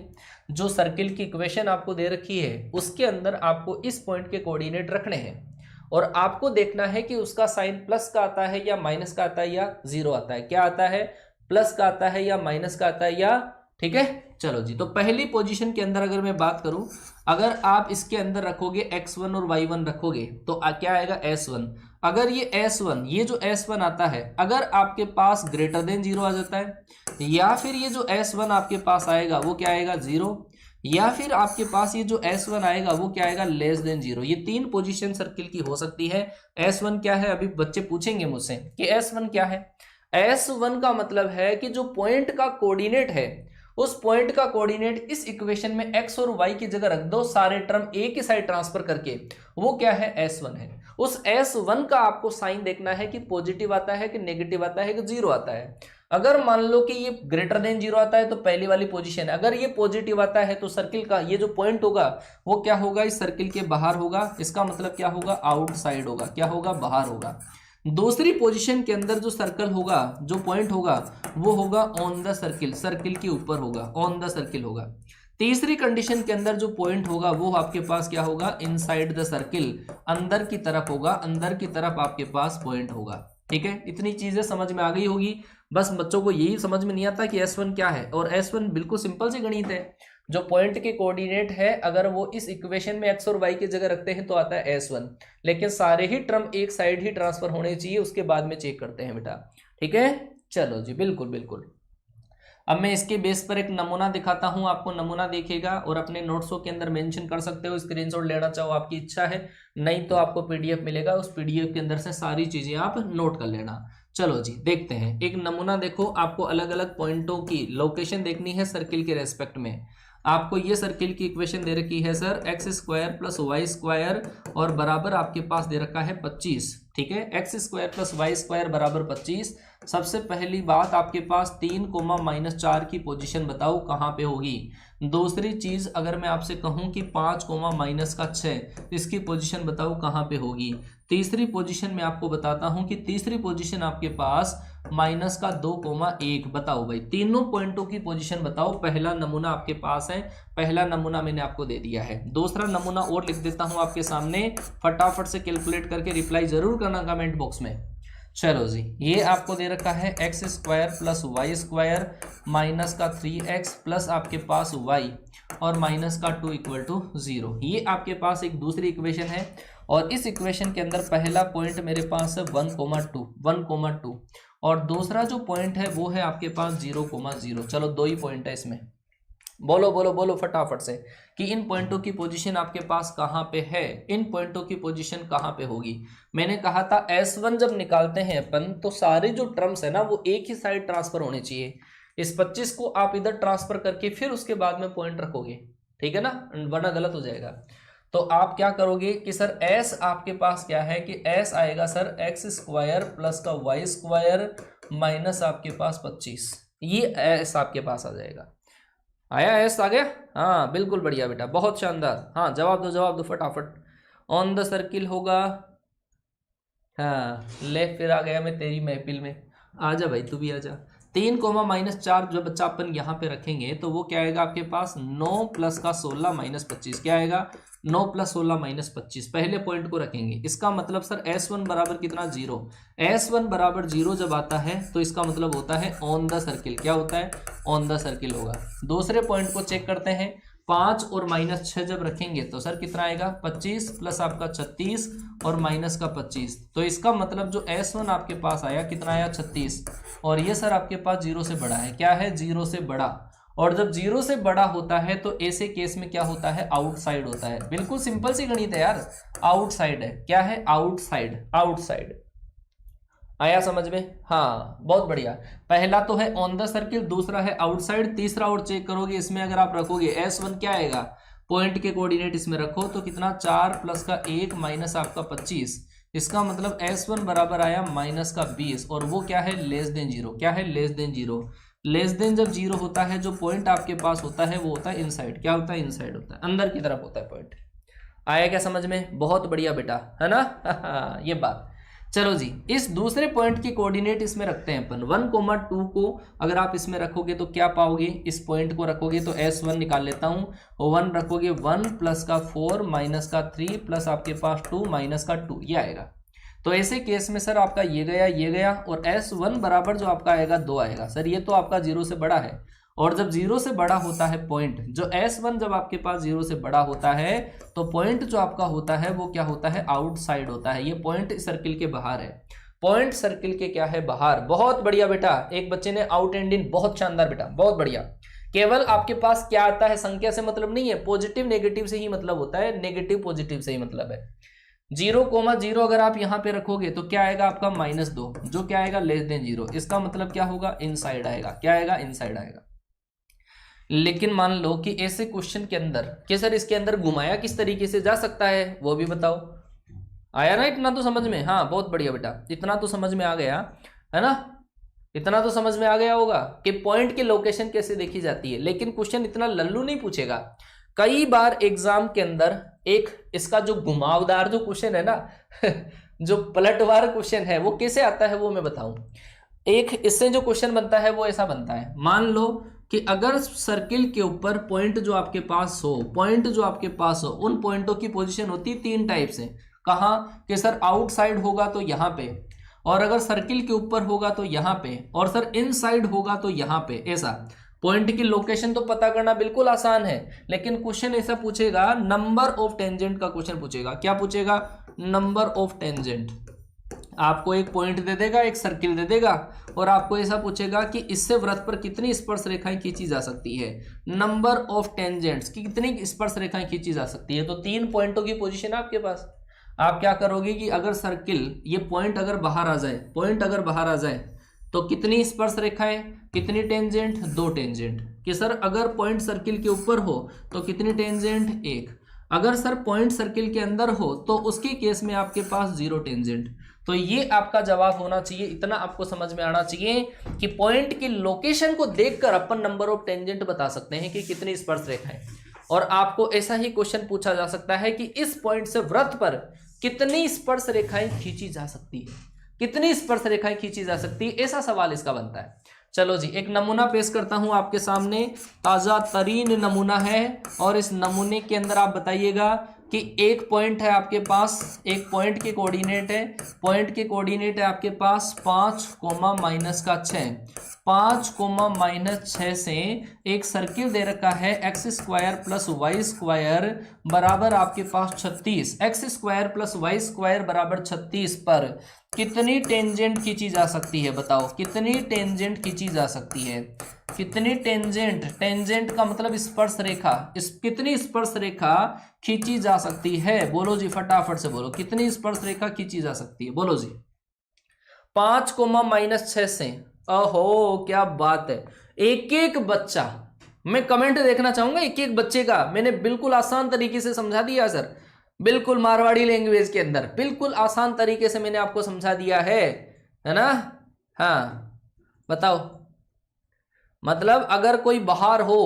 [SPEAKER 1] जो सर्किल की इक्वेशन आपको दे रखी है उसके अंदर आपको इस पॉइंट के कोऑर्डिनेट रखने हैं और आपको देखना है कि उसका साइन प्लस का आता है या माइनस का आता है या जीरो आता है। क्या आता है, प्लस का आता है या माइनस का आता है या, ठीक है। चलो जी, तो पहली पोजीशन के अंदर अगर मैं बात करूं, अगर आप इसके अंदर रखोगे x1 और y1 रखोगे तो क्या आएगा, S1। अगर ये S1, ये जो S1 आता है, अगर आपके पास ग्रेटर देन 0 आ जाता है, या फिर ये जो S1 आपके पास आएगा वो क्या आएगा, 0, या फिर आपके पास ये जो S1 आएगा वो क्या आएगा, लेस देन 0। ये तीन पोजीशन सर्किल की हो सकती है। S1 क्या है, अभी बच्चे पूछेंगे मुझसे कि S1 क्या है। S1 का मतलब है कि जो पॉइंट का कोऑर्डिनेट है उस पॉइंट का कोऑर्डिनेट इस इक्वेशन में x और y की जगह रख दो, सारे टर्म एक ही साइड ट्रांसफर करके, वो क्या है, S1 है। उस S1 का आपको साइन देखना है कि पॉजिटिव आता है कि नेगेटिव आता है कि 0 आता है। अगर मान लो कि ये ग्रेटर देन 0 आता है तो पहली वाली पोजीशन है, अगर ये पॉजिटिव आता है तो सर्किल का ये जो पॉइंट होगा वो क्या होगा, इस सर्किल के बाहर होगा, इसका मतलब क्या होगा, आउटसाइड होगा, क्या होगा, बाहर होगा। दूसरी पोजीशन के अंदर जो सर्कल होगा, जो पॉइंट होगा वो होगा ऑन द सर्किल, सर्किल के ऊपर होगा, ऑन द सर्किल होगा। तीसरी कंडीशन के अंदर जो पॉइंट होगा वो आपके पास क्या होगा, इनसाइड द सर्किल, अंदर की तरफ होगा, अंदर की तरफ आपके पास पॉइंट होगा। ठीक है, इतनी चीजें समझ में आ गई होगी। बस बच्चों को यही समझ में नहीं आता कि S1 क्या है, और S1 बिल्कुल सिंपल सी गणित है। जो पॉइंट के कोऑर्डिनेट है अगर वो इस इक्वेशन में x और y की जगह रखते हैं तो आता है S1, लेकिन सारे ही टर्म एक साइड ही ट्रांसफर होने चाहिए, उसके बाद में चेक करते हैं बेटा। ठीक है, चलो जी, बिल्कुल बिल्कुल। अब मैं इसके बेस पर एक नमूना दिखाता हूं आपको, नमूना देखिएगा और अपने नोट्सों के अंदर मेंशन कर सकते हो, स्क्रीनशॉट लेना चाहो आपकी इच्छा है, नहीं तो आपको पीडीएफ मिलेगा, उस पीडीएफ के अंदर से सारी चीजें आप नोट कर लेना। चलो जी, देखते हैं एक नमूना। देखो, आपको अलग अलग पॉइंटों की लोकेशन देखनी है सर्किल के रेस्पेक्ट में। आपको ये सर्किल की इक्वेशन दे रखी है sir, x square plus y square और बराबर आपके पास दे रखा है 25। ठीक है, x square plus y square बराबर 25। सबसे पहली बात आपके पास 3, -4 की पोजीशन बताओ कहाँ पे होगी। दूसरी चीज अगर मैं आपसे कहूं कि 5, -6 इसकी पोजीशन बताओ कहाँ पे होगी। तीसरी पोजीशन में आपको बताता हूं कि तीसरी पोजीशन आपके पास -2, बताओ भाई, तीनों पॉइंटों की पोजीशन बताओ। पहला नमूना आपके पास है, पहला नमूना मैंने आपको दे दिया है। दूसरा नमूना और लिख देता हूं आपके सामने, फटाफट से कैलकुलेट करके रिप्लाई जरूर करना कमेंट बॉक्स में। चलो जी, ये आपको दे रखा है x square plus y square -3x plus आपके पास y और -2 = 0। ये आपके पास एक दूसरी इक्वेशन है, और इस इक्वेशन के अंदर पहला पॉइंट मेरे पास है 1,2 और दूसरा जो पॉइंट है वो है आपके पास 0,0। चलो, दो ही पॉइंट है इसमें। बोलो बोलो बोलो फटाफट से कि इन पॉइंटों की पोजीशन आपके पास कहाँ पे है, इन पॉइंटों की पोजीशन कहाँ पे होगी। मैंने कहा था S1 जब निकालते हैं अपन तो सारे जो टर्म्स है ना वो एक ही साइड ट्रांसफर होने चाहिए। इस 25 को आप इधर ट्रांसफर करके फिर उसके बाद में पॉइंट रखोगे, ठीक है ना, वरना गलत हो जाएगा। तो आप क्या करोगे कि सर S आपके पास क्या है कि S आएगा सर एक्स स्क्वायर प्लस का वाई स्क्वायर माइनस आपके पास 25। ये S आपके पास आ जाएगा। आया S आ गया? हाँ बिल्कुल बढ़िया बेटा, बहुत शानदार। हाँ जवाब दो फटाफट। ऑन द सर्किल होगा। हाँ ले, फिर आ गया मैं तेरी महफिल में। आजा भाई, तू भी आजा। 3, जो बच्चा अपन यहाँ पे रखेंगे तो वो क्या आएगा आपके पास, 9 + का 16 - 25। क्या आएगा, 9 + 16 - 25। पहले पॉइंट को रखेंगे। इसका मतलब सर S1 बराबर कितना, 0। S1 बराबर 0 जब आता है तो इसका मतलब होता है ऑन द सर्किल। क्या होता है, ऑन द सर्किल होगा। दूसरे पॉइंट को चेक करते हैं। 5 और -6 जब रखेंगे तो सर कितना आएगा, 25 प्लस आपका 36 और माइनस का 25। तो इसका मतलब जो S1 आपके पास आया कितना आया, 36। और ये सर आपके पास 0 से बड़ा है। क्या है, 0 से बड़ा। और जब 0 से बड़ा होता है तो ऐसे केस में क्या होता है, आउटसाइड होता है। बिल्कुल सिंपल सी गणित है यार, आउटसाइड है। क्या है, आउटसाइड। आउटसाइड आया समझ में? हाँ बहुत बढ़िया। पहला तो है ऑन द सर्किल, दूसरा है आउटसाइड, तीसरा और चेक करोगे इसमें अगर आप रखोगे S1 क्या आएगा, पॉइंट के कोऑर्डिनेट इसमें रखो तो कितना, 4 + का 1 माइनस आपका 25। इसका मतलब S1 बराबर आया -20 और वो क्या है, लेस देन 0। क्या है, लेस देन 0। लेस देन जब 0 होता है जो पॉइंट आपके पास होता है वो होता है इनसाइड। क्या होता है, इनसाइड होता है, अंदर की तरफ होता है पॉइंट। आया क्या समझ में? बहुत बढ़िया बेटा, है ना। ये बात। चलो जी, इस दूसरे पॉइंट के कोऑर्डिनेट इसमें रखते हैं अपन। 1,2 को अगर आप इसमें रखोगे तो क्या पाओगे, इस पॉइंट को रखोगे तो S1 निकाल लेता हूं। 1 रखोगे, 1 + का 4 माइनस का 3 प्लस आपके पास 2 माइनस का 2, ये आएगा। तो ऐसे केस में सर आपका ये गया और S1 बराबर जो आपका आएगा 2 आएगा। सर ये तो आपका 0 से बड़ा है, और जब 0 से बड़ा होता है पॉइंट, जो S1 जब आपके पास 0 से बड़ा होता है तो पॉइंट जो आपका होता है वो क्या होता है, आउटसाइड होता है। ये पॉइंट सर्किल के बाहर है, पॉइंट सर्किल के क्या है, बाहर। बहुत बढ़िया बेटा, एक बच्चे ने आउट एंड इन, बहुत शानदार बेटा, बहुत बढ़िया। केवल आपके पास क्या आता है, संख्या से मतलब नहीं है, पॉजिटिव नेगेटिव से ही मतलब होता है, नेगेटिव पॉजिटिव से ही मतलब है। 0,0 अगर आप यहाँ पे रखोगे तो क्या आएगा आपका, -2, जो क्या आएगा, लेस देन 0। इसका मतलब क्या होगा, इनसाइड आएगा। क्या आएगा, इनसाइड आएगा। लेकिन मान लो कि ऐसे क्वेश्चन के अंदर कि सर इसके अंदर घुमाया किस तरीके से जा सकता है वो भी बताओ। आया ना इतना तो समझ में? हाँ बहुत बढ़िया बेटा, इतना तो समझ में आ गया है ना, इतना तो समझ में आ गया होगा कि पॉइंट की लोकेशन कैसे देखी जाती है। लेकिन क्वेश्चन इतना लल्लू नहीं पूछेगा। कई बार एग्जाम के अंदर एक इसका जो घुमावदार जो क्वेश्चन है ना जो पलटवार क्वेश्चन है वो कैसे आता है वो मैं बताऊं। एक इससे जो क्वेश्चन बनता है वो ऐसा बनता है, मान लो कि अगर सर्किल के ऊपर पॉइंट जो आपके पास हो, उन पॉइंटों की पोजीशन होती है 3 टाइप से। कहाँ कि सर आउटसाइड होगा तो यहाँ पे, और अगर सर्किल के ऊपर होगा तो यहाँ पे, और सर इनसाइड होगा तो यहाँ पे। ऐसा पॉइंट की लोकेशन तो पता करना बिल्कुल आसान है, लेकिन क्वेश्चन ऐसा पूछेगा, नंबर ऑफ टेंजेंट का क्वेश्चन पूछेगा। क्या पूछेगा? Number of tangent. आपको एक पॉइंट दे देगा, एक सर्किल दे देगा, और आपको ऐसा पूछेगा कि इससे वृत्त पर कितनी स्पर्श रेखाएं खींची जा सकती है। नंबर ऑफ टेंजेंट्स की कितनी स्पर्श रेखाएं खींची जा सकती है। तो 3 पॉइंटों की पोजीशन है आपके पास। आप क्या करोगे कि अगर सर्किल, ये पॉइंट अगर बाहर आ जाए, तो कितनी स्पर्श रेखाएं, कितनी टेंजेंट? 2 टेंजेंट। कि सर अगर पॉइंट सर्किल के ऊपर हो तो कितनी टेंजेंट? 1। अगर सर पॉइंट सर्किल के अंदर हो तो उसके केस में आपके पास 0 टेंजेंट। तो ये आपका जवाब होना चाहिए। इतना आपको समझ में आना चाहिए कि पॉइंट की लोकेशन को देखकर अपन नंबर ऑफ टेंजेंट बता सकते हैं कि कितनी स्पर्श रेखाएं। और आपको ऐसा ही क्वेश्चन पूछा जा सकता है कि इस पॉइंट से वृत्त पर कितनी स्पर्श रेखाएं खींची जा सकती है, कितनी स्पर्श रेखाएं खींची जा सकती है, ऐसा सवाल इसका बनता है। चलो जी, एक नमूना पेश करता हूं आपके सामने, ताजा तरीन नमूना है, और इस नमूने के अंदर आप बताइएगा कि एक पॉइंट है आपके पास, एक पॉइंट के कोऑर्डिनेट है, पॉइंट के कोऑर्डिनेट है आपके पास 5, -6, 5, -6 से एक सर्किल दे रखा है x² + y² बराबर आपके पास 36, x² + y² बराबर 36 पर कितनी टेंजेंट खींची जा सकती है? बताओ कितनी टेंजेंट खींची जा सकती है? कितनी टेंजेंट? टेंजेंट का मतलब स्पर्श रेखा। कितनी स्पर्श रेखा खींची जा सकती है? बोलो जी, फटाफट से बोलो, कितनी स्पर्श रेखा खींची जा सकती है? बोलो जी। 5, -6 से। ओहो क्या बात है। एक एक बच्चा, मैं कमेंट देखना चाहूंगा एक एक बच्चे का। मैंने बिल्कुल आसान तरीके से समझा दिया सर, बिल्कुल मारवाड़ी लैंग्वेज के अंदर बिल्कुल आसान तरीके से मैंने आपको समझा दिया है ना? हाँ बताओ। मतलब अगर कोई बाहर हो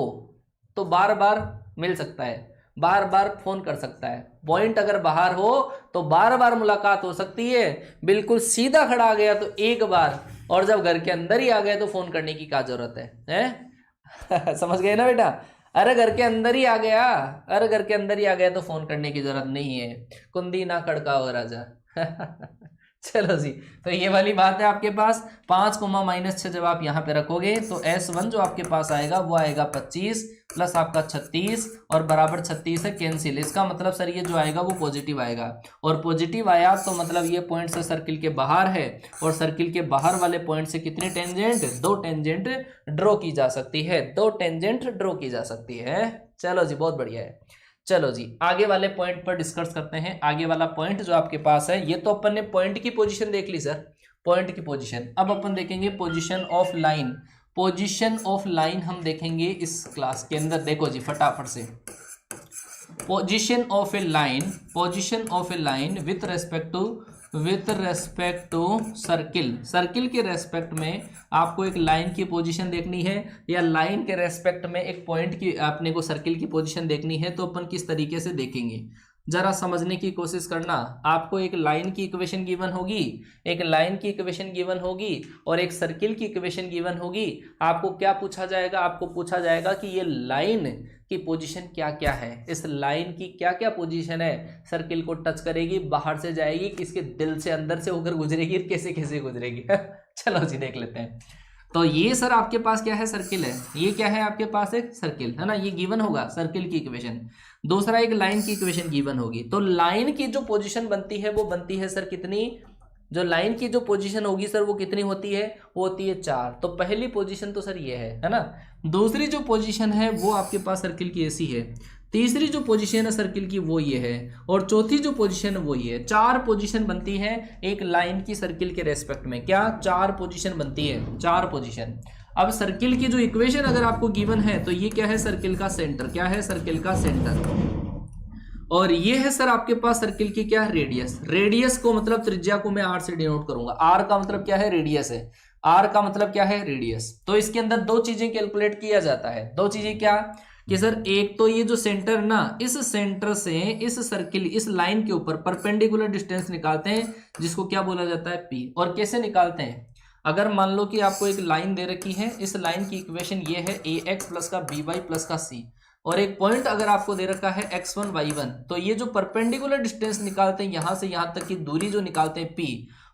[SPEAKER 1] तो बार बार मिल सकता है, बार बार फोन कर सकता है। पॉइंट अगर बाहर हो तो बार बार मुलाकात हो सकती है। बिल्कुल सीधा खड़ा आ गया तो एक बार, और जब घर के अंदर ही आ गया तो फोन करने की क्या जरूरत है? समझ गए ना बेटा? अरे घर के अंदर ही आ गया, तो फोन करने की जरूरत नहीं है। कुंदी ना खड़काओ राजा। चलो जी, तो ये वाली बात है आपके पास। 5, -6 जब आप यहाँ पे रखोगे तो S1 जो आपके पास आएगा वो आएगा 25 प्लस आपका 36 और बराबर 36 है कैंसिल। इसका मतलब सर ये जो आएगा वो पॉजिटिव आएगा, और पॉजिटिव आया तो मतलब ये पॉइंट से सर्किल के बाहर है, और सर्किल के बाहर वाले पॉइंट से कितनी टेंजेंट? 2 टेंजेंट ड्रॉ की जा सकती है, 2 टेंजेंट ड्रॉ की जा सकती है। चलो जी, बहुत बढ़िया है। चलो जी, आगे वाले पॉइंट पर डिस्कस करते हैं। आगे वाला पॉइंट जो आपके पास है, ये तो अपन ने पॉइंट की पोजीशन देख ली सर, पॉइंट की पोजीशन। अब अपन देखेंगे position of line. Position of line हम देखेंगे इस क्लास के अंदर। देखो जी फटाफट से, position of a line with respect to circle के रेस्पेक्ट में आपको एक लाइन की पोजीशन देखनी है, या लाइन के रेस्पेक्ट में एक पॉइंट की आपने को सर्किल की पोजीशन देखनी है। तो अपन किस तरीके से देखेंगे जरा समझने की कोशिश करना। आपको एक लाइन की इक्वेशन गिवन होगी, और एक सर्किल की इक्वेशन गिवन होगी। आपको क्या पूछा जाएगा? आपको पूछा जाएगा कि ये लाइन की पोजीशन क्या क्या है, इस लाइन की क्या क्या पोजीशन है, सर्किल को टच करेगी, बाहर से जाएगी, किसके दिल से अंदर से होकर गुजरेगी, कैसे कैसे गुजरेगी। चलो जी देख लेते हैं। तो ये सर आपके पास क्या है? सर्किल है। ये क्या है आपके पास? एक सर्किल है ना, ये गिवन होगा सर्किल की इक्वेशन। दूसरा एक लाइन की इक्वेशन गिवन होगी। तो लाइन की जो पोजीशन बनती है वो बनती है सर कितनी? जो लाइन की जो पोजीशन होगी सर वो कितनी होती है? वो होती है 4। तो पहली पोजीशन तो सर ये है ना। दूसरी जो पोजीशन है वो आपके पास सर्किल की ऐसी है। तीसरी जो पोजीशन है सर्किल की वो ये है, और चौथी जो पोजीशन है वो ये है। 4 पोजीशन बनती है एक लाइन की सर्किल के रेस्पेक्ट में। क्या? 4 पोजीशन बनती है, 4 पोजीशन। अब सर्किल की जो इक्वेशन अगर आपको गिवन है तो ये क्या है? सर्किल का सेंटर। क्या है? सर्किल का सेंटर। और ये है सर आपके पास सर्किल की क्या? रेडियस। रेडियस को मतलब त्रिज्या को मैं r से डिनोट करूंगा। r का मतलब क्या है? रेडियस है। r का मतलब क्या है? रेडियस। तो इसके अंदर 2 चीजें कैलकुलेट किया जाता है। 2 चीजें क्या कि सर एक तो ये जो सेंटर ना, इस सेंटर से इस सर्किल, इस लाइन के ऊपर परपेंडिकुलर डिस्टेंस निकालते हैं, जिसको क्या बोला जाता है? p। और कैसे निकालते हैं? अगर मान लो कि आपको एक लाइन दे रखी है, इस लाइन की इक्वेशन ये है ए एक्स प्लस का बी वाई प्लस का सी, और एक पॉइंट अगर आपको दे रखा है x1 y1, तो ये जो परपेंडिकुलर डिस्टेंस निकालते हैं यहां से यहां तक की दूरी जो निकालते हैं p,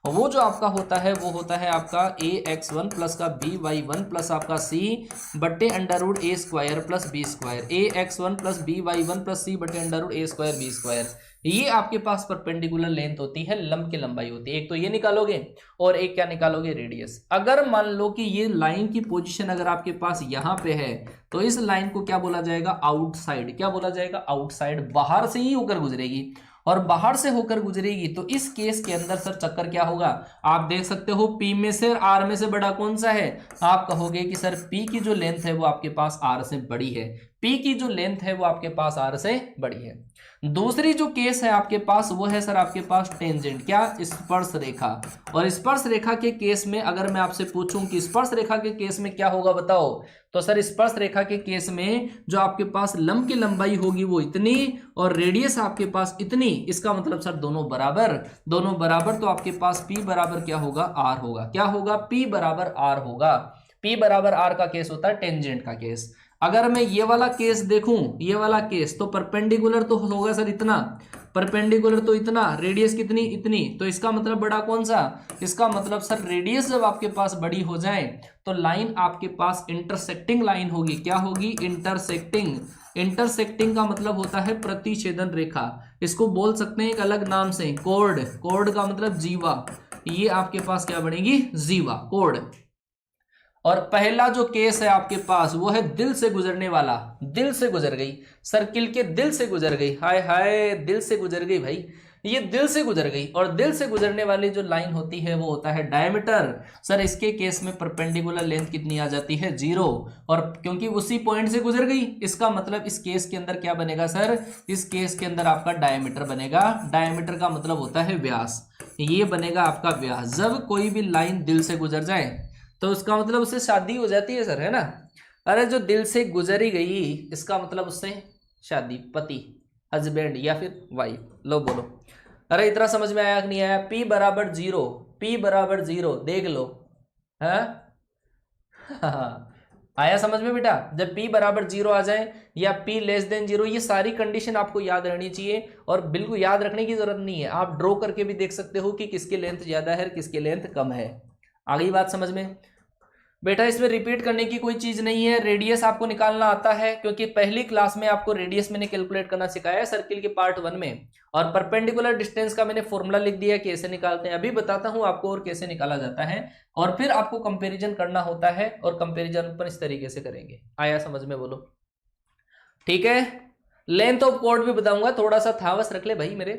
[SPEAKER 1] वो जो आपका होता है वो होता है आपका ए एक्स वन प्लस का बी वाई वन प्लस आपका सी बट्टे under root a square plus b square, a x one plus b y one plus c बट्टे under root a square b square. ये आपके पास perpendicular length होती है, लंब की लंबाई होती है। एक तो ये निकालोगे और एक क्या निकालोगे, रेडियस। अगर मान लो कि ये लाइन की पोजीशन अगर आपके पास यहां पे है तो इस लाइन को क्या बोला जाएगा, आउटसाइड। क्या बोला जाएगा, आउटसाइड, बाहर से ही होकर गुजरेगी, और बाहर से होकर गुजरेगी तो इस केस के अंदर सर चक्कर क्या होगा, आप देख सकते हो P में से R में से बड़ा कौन सा है, आप कहोगे कि सर P की जो लेंथ है वो आपके पास R से बड़ी है, P की जो लेंथ है वो आपके पास R से बड़ी है। दूसरी जो केस है आपके पास वो है सर आपके पास टेंजेंट, क्या, स्पर्श रेखा। और स्पर्श रेखा के केस में अगर मैं आपसे पूछूं कि स्पर्श रेखा के केस में क्या होगा बताओ, तो सर स्पर्श रेखा के केस में जो आपके पास लंब की लंबाई होगी वो इतनी और रेडियस आपके पास इतनी, इसका मतलब सर दोनों बराबर, दोनों बराबर, तो आपके पास P बराबर क्या होगा, R होगा। क्या होगा, P बराबर R होगा। P बराबर R का केस होता है टेंजेंट का केस। अगर मैं ये वाला केस देखूं, ये वाला केस, तो परपेंडिकुलर तो होगा सर इतना, परपेंडिकुलर तो इतना, रेडियस कितनी, इतनी, तो इसका मतलब बड़ा कौन सा, इसका मतलब सर रेडियस जब आपके पास बड़ी हो जाए तो लाइन आपके पास इंटरसेक्टिंग लाइन होगी। क्या होगी, इंटरसेक्टिंग। इंटरसेक्टिंग का मतलब होता है प्रतिछेदन रेखा, इसको बोल सकते हैं एक अलग नाम से कोड। कोड का मतलब जीवा, ये आपके पास क्या बनेगी, जीवा, कोड। और पहला जो केस है आपके पास वो है दिल से गुजरने वाला, दिल से गुजर गई, सर्किल के दिल से गुजर गई, हाय हाय दिल से गुजर गई भाई, ये दिल से गुजर गई। और दिल से गुजरने वाली जो लाइन होती है वो होता है डायमीटर। सर इसके केस में परपेंडिकुलर लेंथ कितनी आ जाती है, 0, और क्योंकि उसी पॉइंट से गुजर गई, इसका मतलब इस केस के अंदर क्या बनेगा सर, इस केस के अंदर आपका डायमीटर बनेगा। डायमीटर का मतलब होता है व्यास, ये बनेगा आपका व्यास। जब कोई भी लाइन दिल से गुजर जाए तो उसका मतलब उससे शादी हो जाती है सर, है ना। अरे जो दिल से गुजरी गई इसका मतलब उससे शादी, पति, हस्बैंड या फिर वाइफ। लो बोलो, अरे इतना समझ में आया कि नहीं आया। P बराबर 0, P बराबर 0, देख लो, है आया समझ में बेटा। जब P बराबर 0 आ जाए या P लेस देन 0, ये सारी कंडीशन आपको याद रहनी चाहिए, और बिल्कुल याद रखने की जरूरत नहीं है, आप ड्रॉ करके भी देख सकते हो कि किसकी लेंथ ज्यादा है किसकी लेंथ कम है। आ गई बात समझ में बेटा। इसमें रिपीट करने की कोई चीज नहीं है। रेडियस आपको निकालना आता है क्योंकि पहली क्लास में आपको रेडियस मैंने कैलकुलेट करना सिखाया है सर्किल के पार्ट 1 में, और परपेंडिकुलर डिस्टेंस का मैंने फॉर्मूला लिख दिया कैसे निकालते हैं। अभी बताता हूं आपको और कैसे निकाला जाता है, और फिर आपको कंपेरिजन करना होता है, और कंपेरिजन अपन इस तरीके से करेंगे। आया समझ में, बोलो ठीक है। लेंथ ऑफ कॉर्ड भी बताऊंगा, थोड़ा सा थावस रख ले भाई मेरे,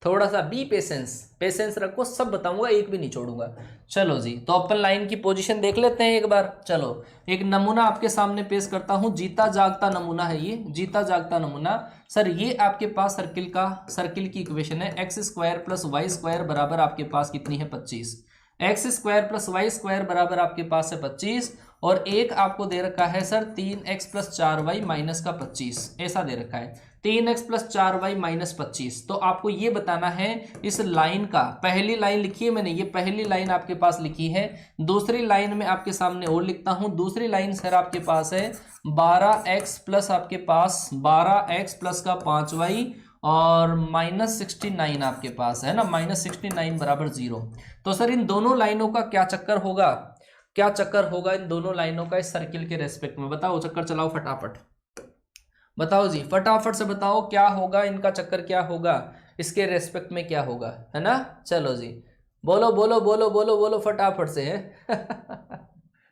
[SPEAKER 1] थोड़ा सा बी पेशेंस, पेशेंस रखो, सब बताऊंगा, एक भी नहीं छोड़ूंगा। चलो जी, तो अपन लाइन की पोजीशन देख लेते हैं एक बार। चलो एक नमूना आपके सामने पेश करता हूं, जीता जागता नमूना है ये, जीता जागता नमूना। सर ये आपके पास सर्किल की इक्वेशन है, x square plus y square बराबर आपके पास कितनी है, 25। X square plus y square बराबर आपके पास है 25, और एक आपको दे रखा है sir 3x plus 4y minus का 25, ऐसा दे रखा है 3x प्लस 4y माइनस 25। तो आपको ये बताना है इस लाइन का, पहली लाइन लिखी है मैंने, ये पहली लाइन आपके पास लिखी है। दूसरी लाइन में आपके सामने और लिखता हूं, दूसरी लाइन सर आपके पास है 12x प्लस आपके पास 12x प्लस का 5y और माइनस 69 आपके पास है ना, माइनस 69 बराबर 0। तो सर इन दोनों लाइनों का क्या चक्कर होगा, क्या चक्कर होगा इन दोनों लाइनों का इस सर्किल के रेस्पेक्ट में, बताओ, चक्कर चलाओ फटाफट, बताओ जी फटाफट से बताओ क्या होगा इनका चक्कर, क्या होगा इसके रेस्पेक्ट में, क्या होगा, है ना। चलो जी, बोलो बोलो बोलो बोलो बोलो फटाफट से है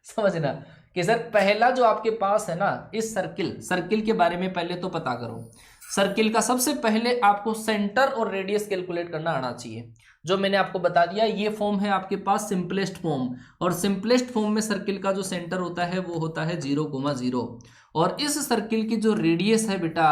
[SPEAKER 1] समझना कि सर पहला जो आपके पास है ना, इस सर्किल के बारे में पहले तो पता करो। सर्किल का सबसे पहले आपको सेंटर और रेडियस कैलकुलेट करना आना चाहिए, जो मैंने आपको बता दिया। ये फॉर्म है आपके पास सिंपलेस्ट फॉर्म, और सिंपलेस्ट फॉर्म में सर्किल का जो सेंटर होता है वो होता है 0,0, और इस सर्किल की जो रेडियस है बेटा,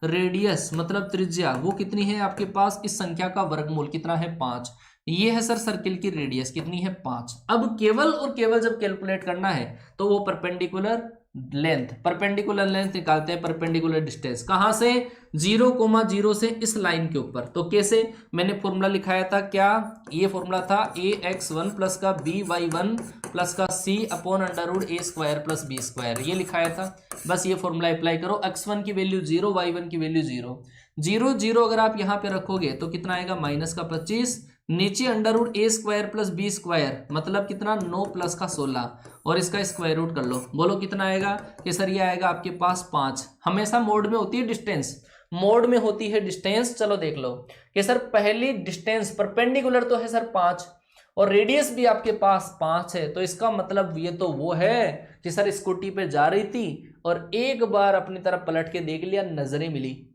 [SPEAKER 1] रेडियस मतलब त्रिज्या, वो कितनी है आपके पास, इस संख्या का वर्गमूल कितना है, 5। ये है सर सर्किल की रेडियस कितनी है, 5। अब केवल और केवल जब कैलकुलेट करना है तो वो परपेंडिकुलर लेंथ, परपेंडिकुलर लेंथ निकालते हैं, परपेंडिकुलर डिस्टेंस कहां से, 0,0 से इस लाइन के ऊपर। तो कैसे, मैंने फॉर्मूला लिखाया था क्या, ये फॉर्मूला था ax1 प्लस का by1 प्लस का c upon √a² plus b², ये लिखाया था। बस ये फॉर्मूला अप्लाई करो, x1 की वैल्यू 0, y1 की वैल्यू 0, 0 0 अगर आप यहां पे रखोगे तो कितना आएगा, -25, नीचे √a² प्लस b² मतलब कितना, 9 प्लस का 16, और इसका स्क्वायर रूट कर लो, बोलो कितना आएगा, कि सर ये आएगा आपके पास 5। हमेशा मोड में होती है डिस्टेंस, मोड में होती है डिस्टेंस। चलो देख लो कि सर पहली डिस्टेंस परपेंडिकुलर तो है सर 5, और रेडियस भी आपके पास 5 है, तो इसका मतलब ये तो वो है कि सर स्कूटी पे जा रही थी और एक बार अपनी तरफ पलट के देख लिया, नजरें मिली,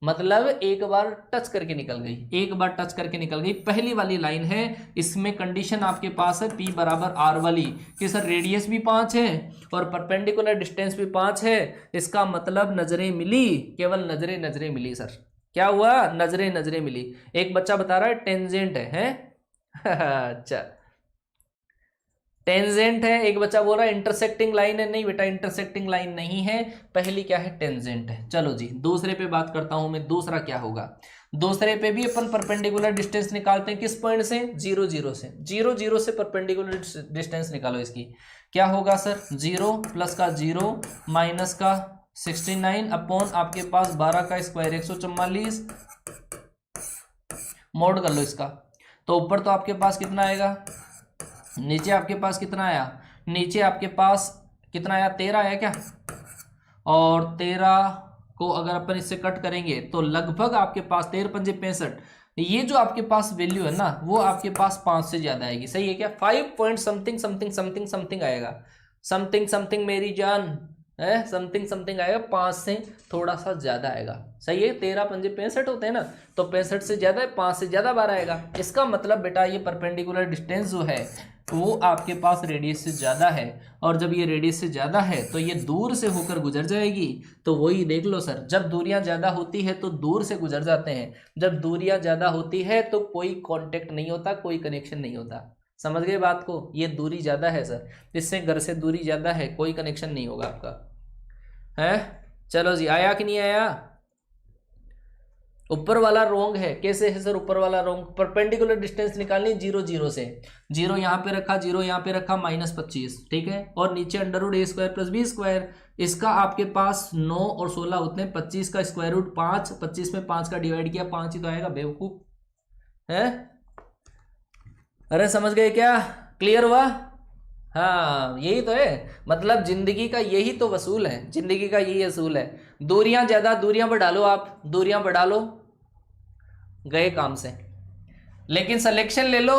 [SPEAKER 1] मतलब एक बार टच करके निकल गई, एक बार टच करके निकल गई। पहली वाली लाइन है, इसमें कंडीशन आपके पास है P बराबर R वाली, कि सर रेडियस भी 5 है और परपेंडिकुलर डिस्टेंस भी 5 है, इसका मतलब नजरें मिली, केवल नजरें मिली। सर क्या हुआ, नजरें मिली। एक बच्चा बता रहा है टेंजेंट है? अच्छा टेंजेंट है, एक बच्चा बोल रहा है इंटरसेक्टिंग लाइन है। नहीं बेटा, इंटरसेक्टिंग लाइन नहीं है, पहली क्या है, टेंजेंट है। चलो जी दूसरे पे बात करता हूं मैं, दूसरा क्या होगा, दूसरे पे भी अपन परपेंडिकुलर डिस्टेंस निकालते हैं, किस पॉइंट से, 0 0 से, 0 0 से परपेंडिकुलर डिस्टेंस निकालो। इसकी क्या होगा सर, 0 प्लस का 0 माइनस का 69 अपॉन आपके पास 12 का स्क्वायर 144, मोड कर लो इसका। तो ऊपर तो आपके पास कितना आएगा, नीचे आपके पास कितना आया, नीचे आपके पास कितना आया, 13 आया क्या, और 13 को अगर अपन इससे कट करेंगे तो लगभग आपके पास 13 पंजे 65, ये जो आपके पास वैल्यू है ना वो आपके पास 5 से ज्यादा आएगी। सही है क्या, 5 point something something something something आएगा, समथिंग समथिंग मेरी जान है, समथिंग समथिंग आएगा, 5 से थोड़ा सा ज्यादा आएगा। सही है, 13 पंजे 65 होते हैं ना, तो 65 से ज्यादा है, 5 से ज्यादा 12 आएगा। इसका मतलब बेटा ये परपेंडिकुलर डिस्टेंस जो है वो आपके पास रेडियस से ज्यादा है, और जब ये रेडियस से ज्यादा है तो ये दूर से होकर गुजर जाएगी। तो वही देख लो सर, जब दूरियां ज्यादा होती है तो दूर से गुजर जाते हैं, जब दूरियां ज्यादा होती है तो कोई कांटेक्ट नहीं होता, कोई कनेक्शन नहीं होता। समझ गए बात को, ये दूरी ज्यादा है सर, इससे घर से दूरी ज्यादा है, कोई कनेक्शन नहीं होगा आपका है। चलो जी, आया कि नहीं आया, ऊपर वाला रोंग है। कैसे है सर ऊपर वाला रोंग, परपेंडिकुलर डिस्टेंस निकालनी 0 0 से, 0 यहाँ पे रखा, 0 यहाँ पे रखा, -25, ठीक है, और नीचे √a² प्लस b², इसका आपके पास 9 और 16 होते हैं, 25 का स्क्वायर रूट 5, 25 में 5 का डिवाइड किया 5 ही तो आएगा, बेवकूफ है। अरे समझ गए क्या, क्लियर हुआ, हाँ यही तो है, मतलब जिंदगी का यही तो वसूल है, जिंदगी का यही असूल है। दूरियां ज्यादा, दूरियां बढ़ा लो आप, दूरियां बढ़ा लो, गए काम से। लेकिन सिलेक्शन ले लो,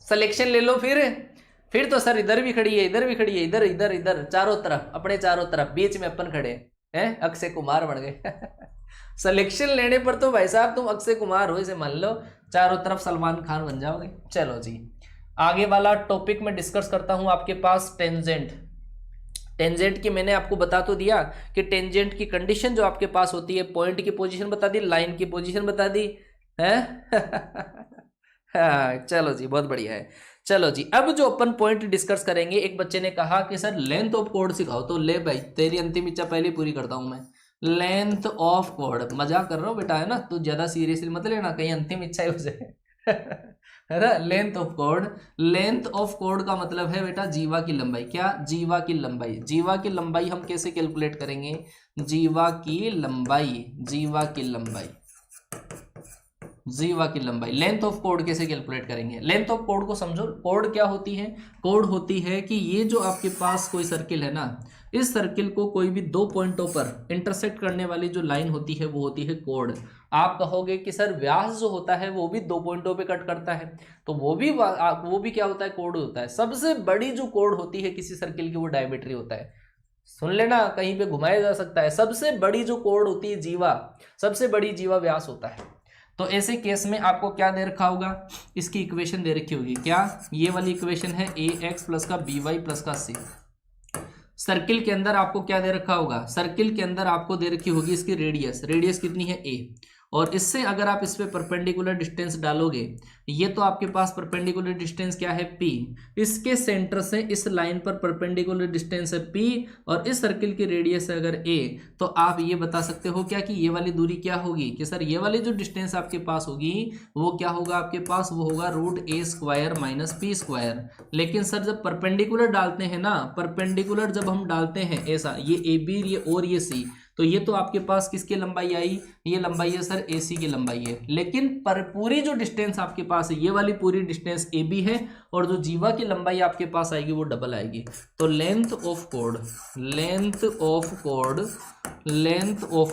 [SPEAKER 1] सिलेक्शन ले लो, फिर तो सर इधर भी खड़ी है, इधर भी खड़ी है, इधर इधर इधर, चारों तरफ, अपने चारों तरफ, बीच में अपन खड़े हैं, अक्षय कुमार बन गए। सिलेक्शन लेने पर तो भाई साहब तुम अक्षय कुमार हो, इसे मान लो, चारों तरफ सलमान खान बन जाओगे। चलो जी आगे वाला टॉपिक में डिस्कस करता हूं आपके पास टेंजेंट। टेंजेंट की मैंने आपको बता तो दिया कि टेंजेंट की कंडीशन जो आपके पास होती है, पॉइंट की पोजीशन बता दी, लाइन की पोजीशन बता दी है। हाँ चलो जी बहुत बढ़िया है। चलो जी अब जो अपन पॉइंट डिस्कस करेंगे, एक बच्चे ने कहा कि सर लेंथ ऑफ कॉर्ड सिखाओ, तो ले भाई तेरी अंतिम इच्छा पहले पूरी करता हूं मैं। लेंथ ऑफ कॉर्ड, मजाक कर रहा हूँ बेटा है ना, तू ज्यादा सीरियसली मत लेना, कहीं अंतिम इच्छा ही हो जाए। है ना, length of chord, length of chord का मतलब है बेटा जीवा की लंबाई। क्या, जीवा की लंबाई। जीवा की लंबाई हम कैसे कैलकुलेट करेंगे, जीवा की लंबाई, जीवा की लंबाई, जीवा की लंबाई। लेंथ ऑफ कॉर्ड कैसे कैलकुलेट करेंगे, लेंथ ऑफ कॉर्ड को समझो। कॉर्ड क्या होती है, कॉर्ड होती है कि ये जो आपके पास कोई सर्किल है ना, इस सर्किल को कोई भी 2 पॉइंटों पर इंटरसेक्ट करने वाली जो लाइन होती है वो होती है कॉर्ड। आप कहोगे कि सर व्यास जो होता है वो भी 2 पॉइंटों पे कट करता है, तो वो भी क्या होता है, कॉर्ड होता है। सबसे बड़ी जो कॉर्ड होती है किसी सर्किल की वो डायमीटर होता है। सुन लेना, कहीं पे घुमाया जा सकता है। सबसे बड़ी जो कॉर्ड होती है जीवा, सबसे बड़ी जीवा व्यास होता है। तो ऐसे केस में आपको क्या दे रखा होगा, इसकी इक्वेशन दे रखी होगी। क्या, ये वाली इक्वेशन है ax प्लस का by प्लस का c। सर्किल के अंदर आपको क्या दे रखा होगा, सर्किल के अंदर आपको दे रखी होगी इसकी रेडियस, रेडियस कितनी है a, और इससे अगर आप इस पे परपेंडिकुलर डिस्टेंस डालोगे, ये तो आपके पास परपेंडिकुलर डिस्टेंस क्या है p, इसके सेंटर से इस लाइन पर परपेंडिकुलर डिस्टेंस है p और इस सर्किल की रेडियस है अगर a, तो आप ये बता सकते हो क्या कि ये वाली दूरी क्या होगी, कि सर ये वाली जो डिस्टेंस आपके पास होगी वो क्या होगा आपके पास, वो होगा √a² माइनस p²। लेकिन सर जब परपेंडिकुलर डालते हैं ना, परपेंडिकुलर जब हम डालते हैं ऐसा, ये AB ये और ये C, तो ये तो आपके पास किसकी लंबाई आई, ये लंबाई है सर AC की लंबाई है। लेकिन पर पूरी जो डिस्टेंस आपके पास है, ये वाली पूरी डिस्टेंस AB है और जो जीवा की लंबाई आपके पास आएगी वो डबल आएगी। तो लेंथ ऑफ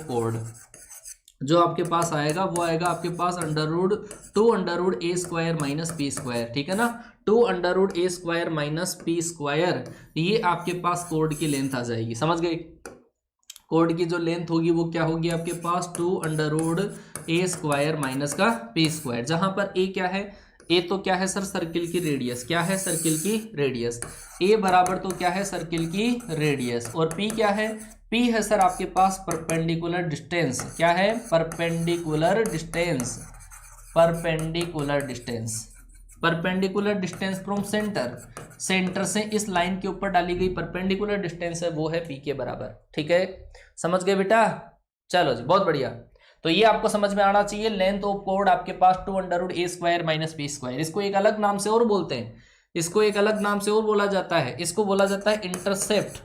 [SPEAKER 1] कोड जो आपके पास आएगा वो आएगा आपके पास √2√a² माइनस p², ठीक है ना, 2√a² माइनस p², ये आपके पास कोड की लेंथ आ जाएगी। समझ गए, कोड की जो लेंथ होगी वो क्या होगी आपके पास 2√a² माइनस का p², जहां पर a क्या है, a तो क्या है सर सर्किल की रेडियस, क्या है सर्किल की रेडियस, a बराबर तो क्या है सर्किल की रेडियस, और p क्या है, p है सर आपके पास परपेंडिकुलर डिस्टेंस, क्या है परपेंडिकुलर डिस्टेंस फ्रॉम सेंटर से इस लाइन के ऊपर डाली गई परपेंडिकुलर डिस्टेंस है वो है p के बराबर। ठीक है, समझ गए बेटा, चलो जी बहुत बढ़िया। तो ये आपको समझ में आना चाहिए। लेंथ ऑफ कोड आपके पास 2√a² माइनस p², इसको एक अलग नाम से और बोलते हैं, इसको एक अलग नाम से और बोला जाता है, इसको बोला जाता है इंटरसेप्ट।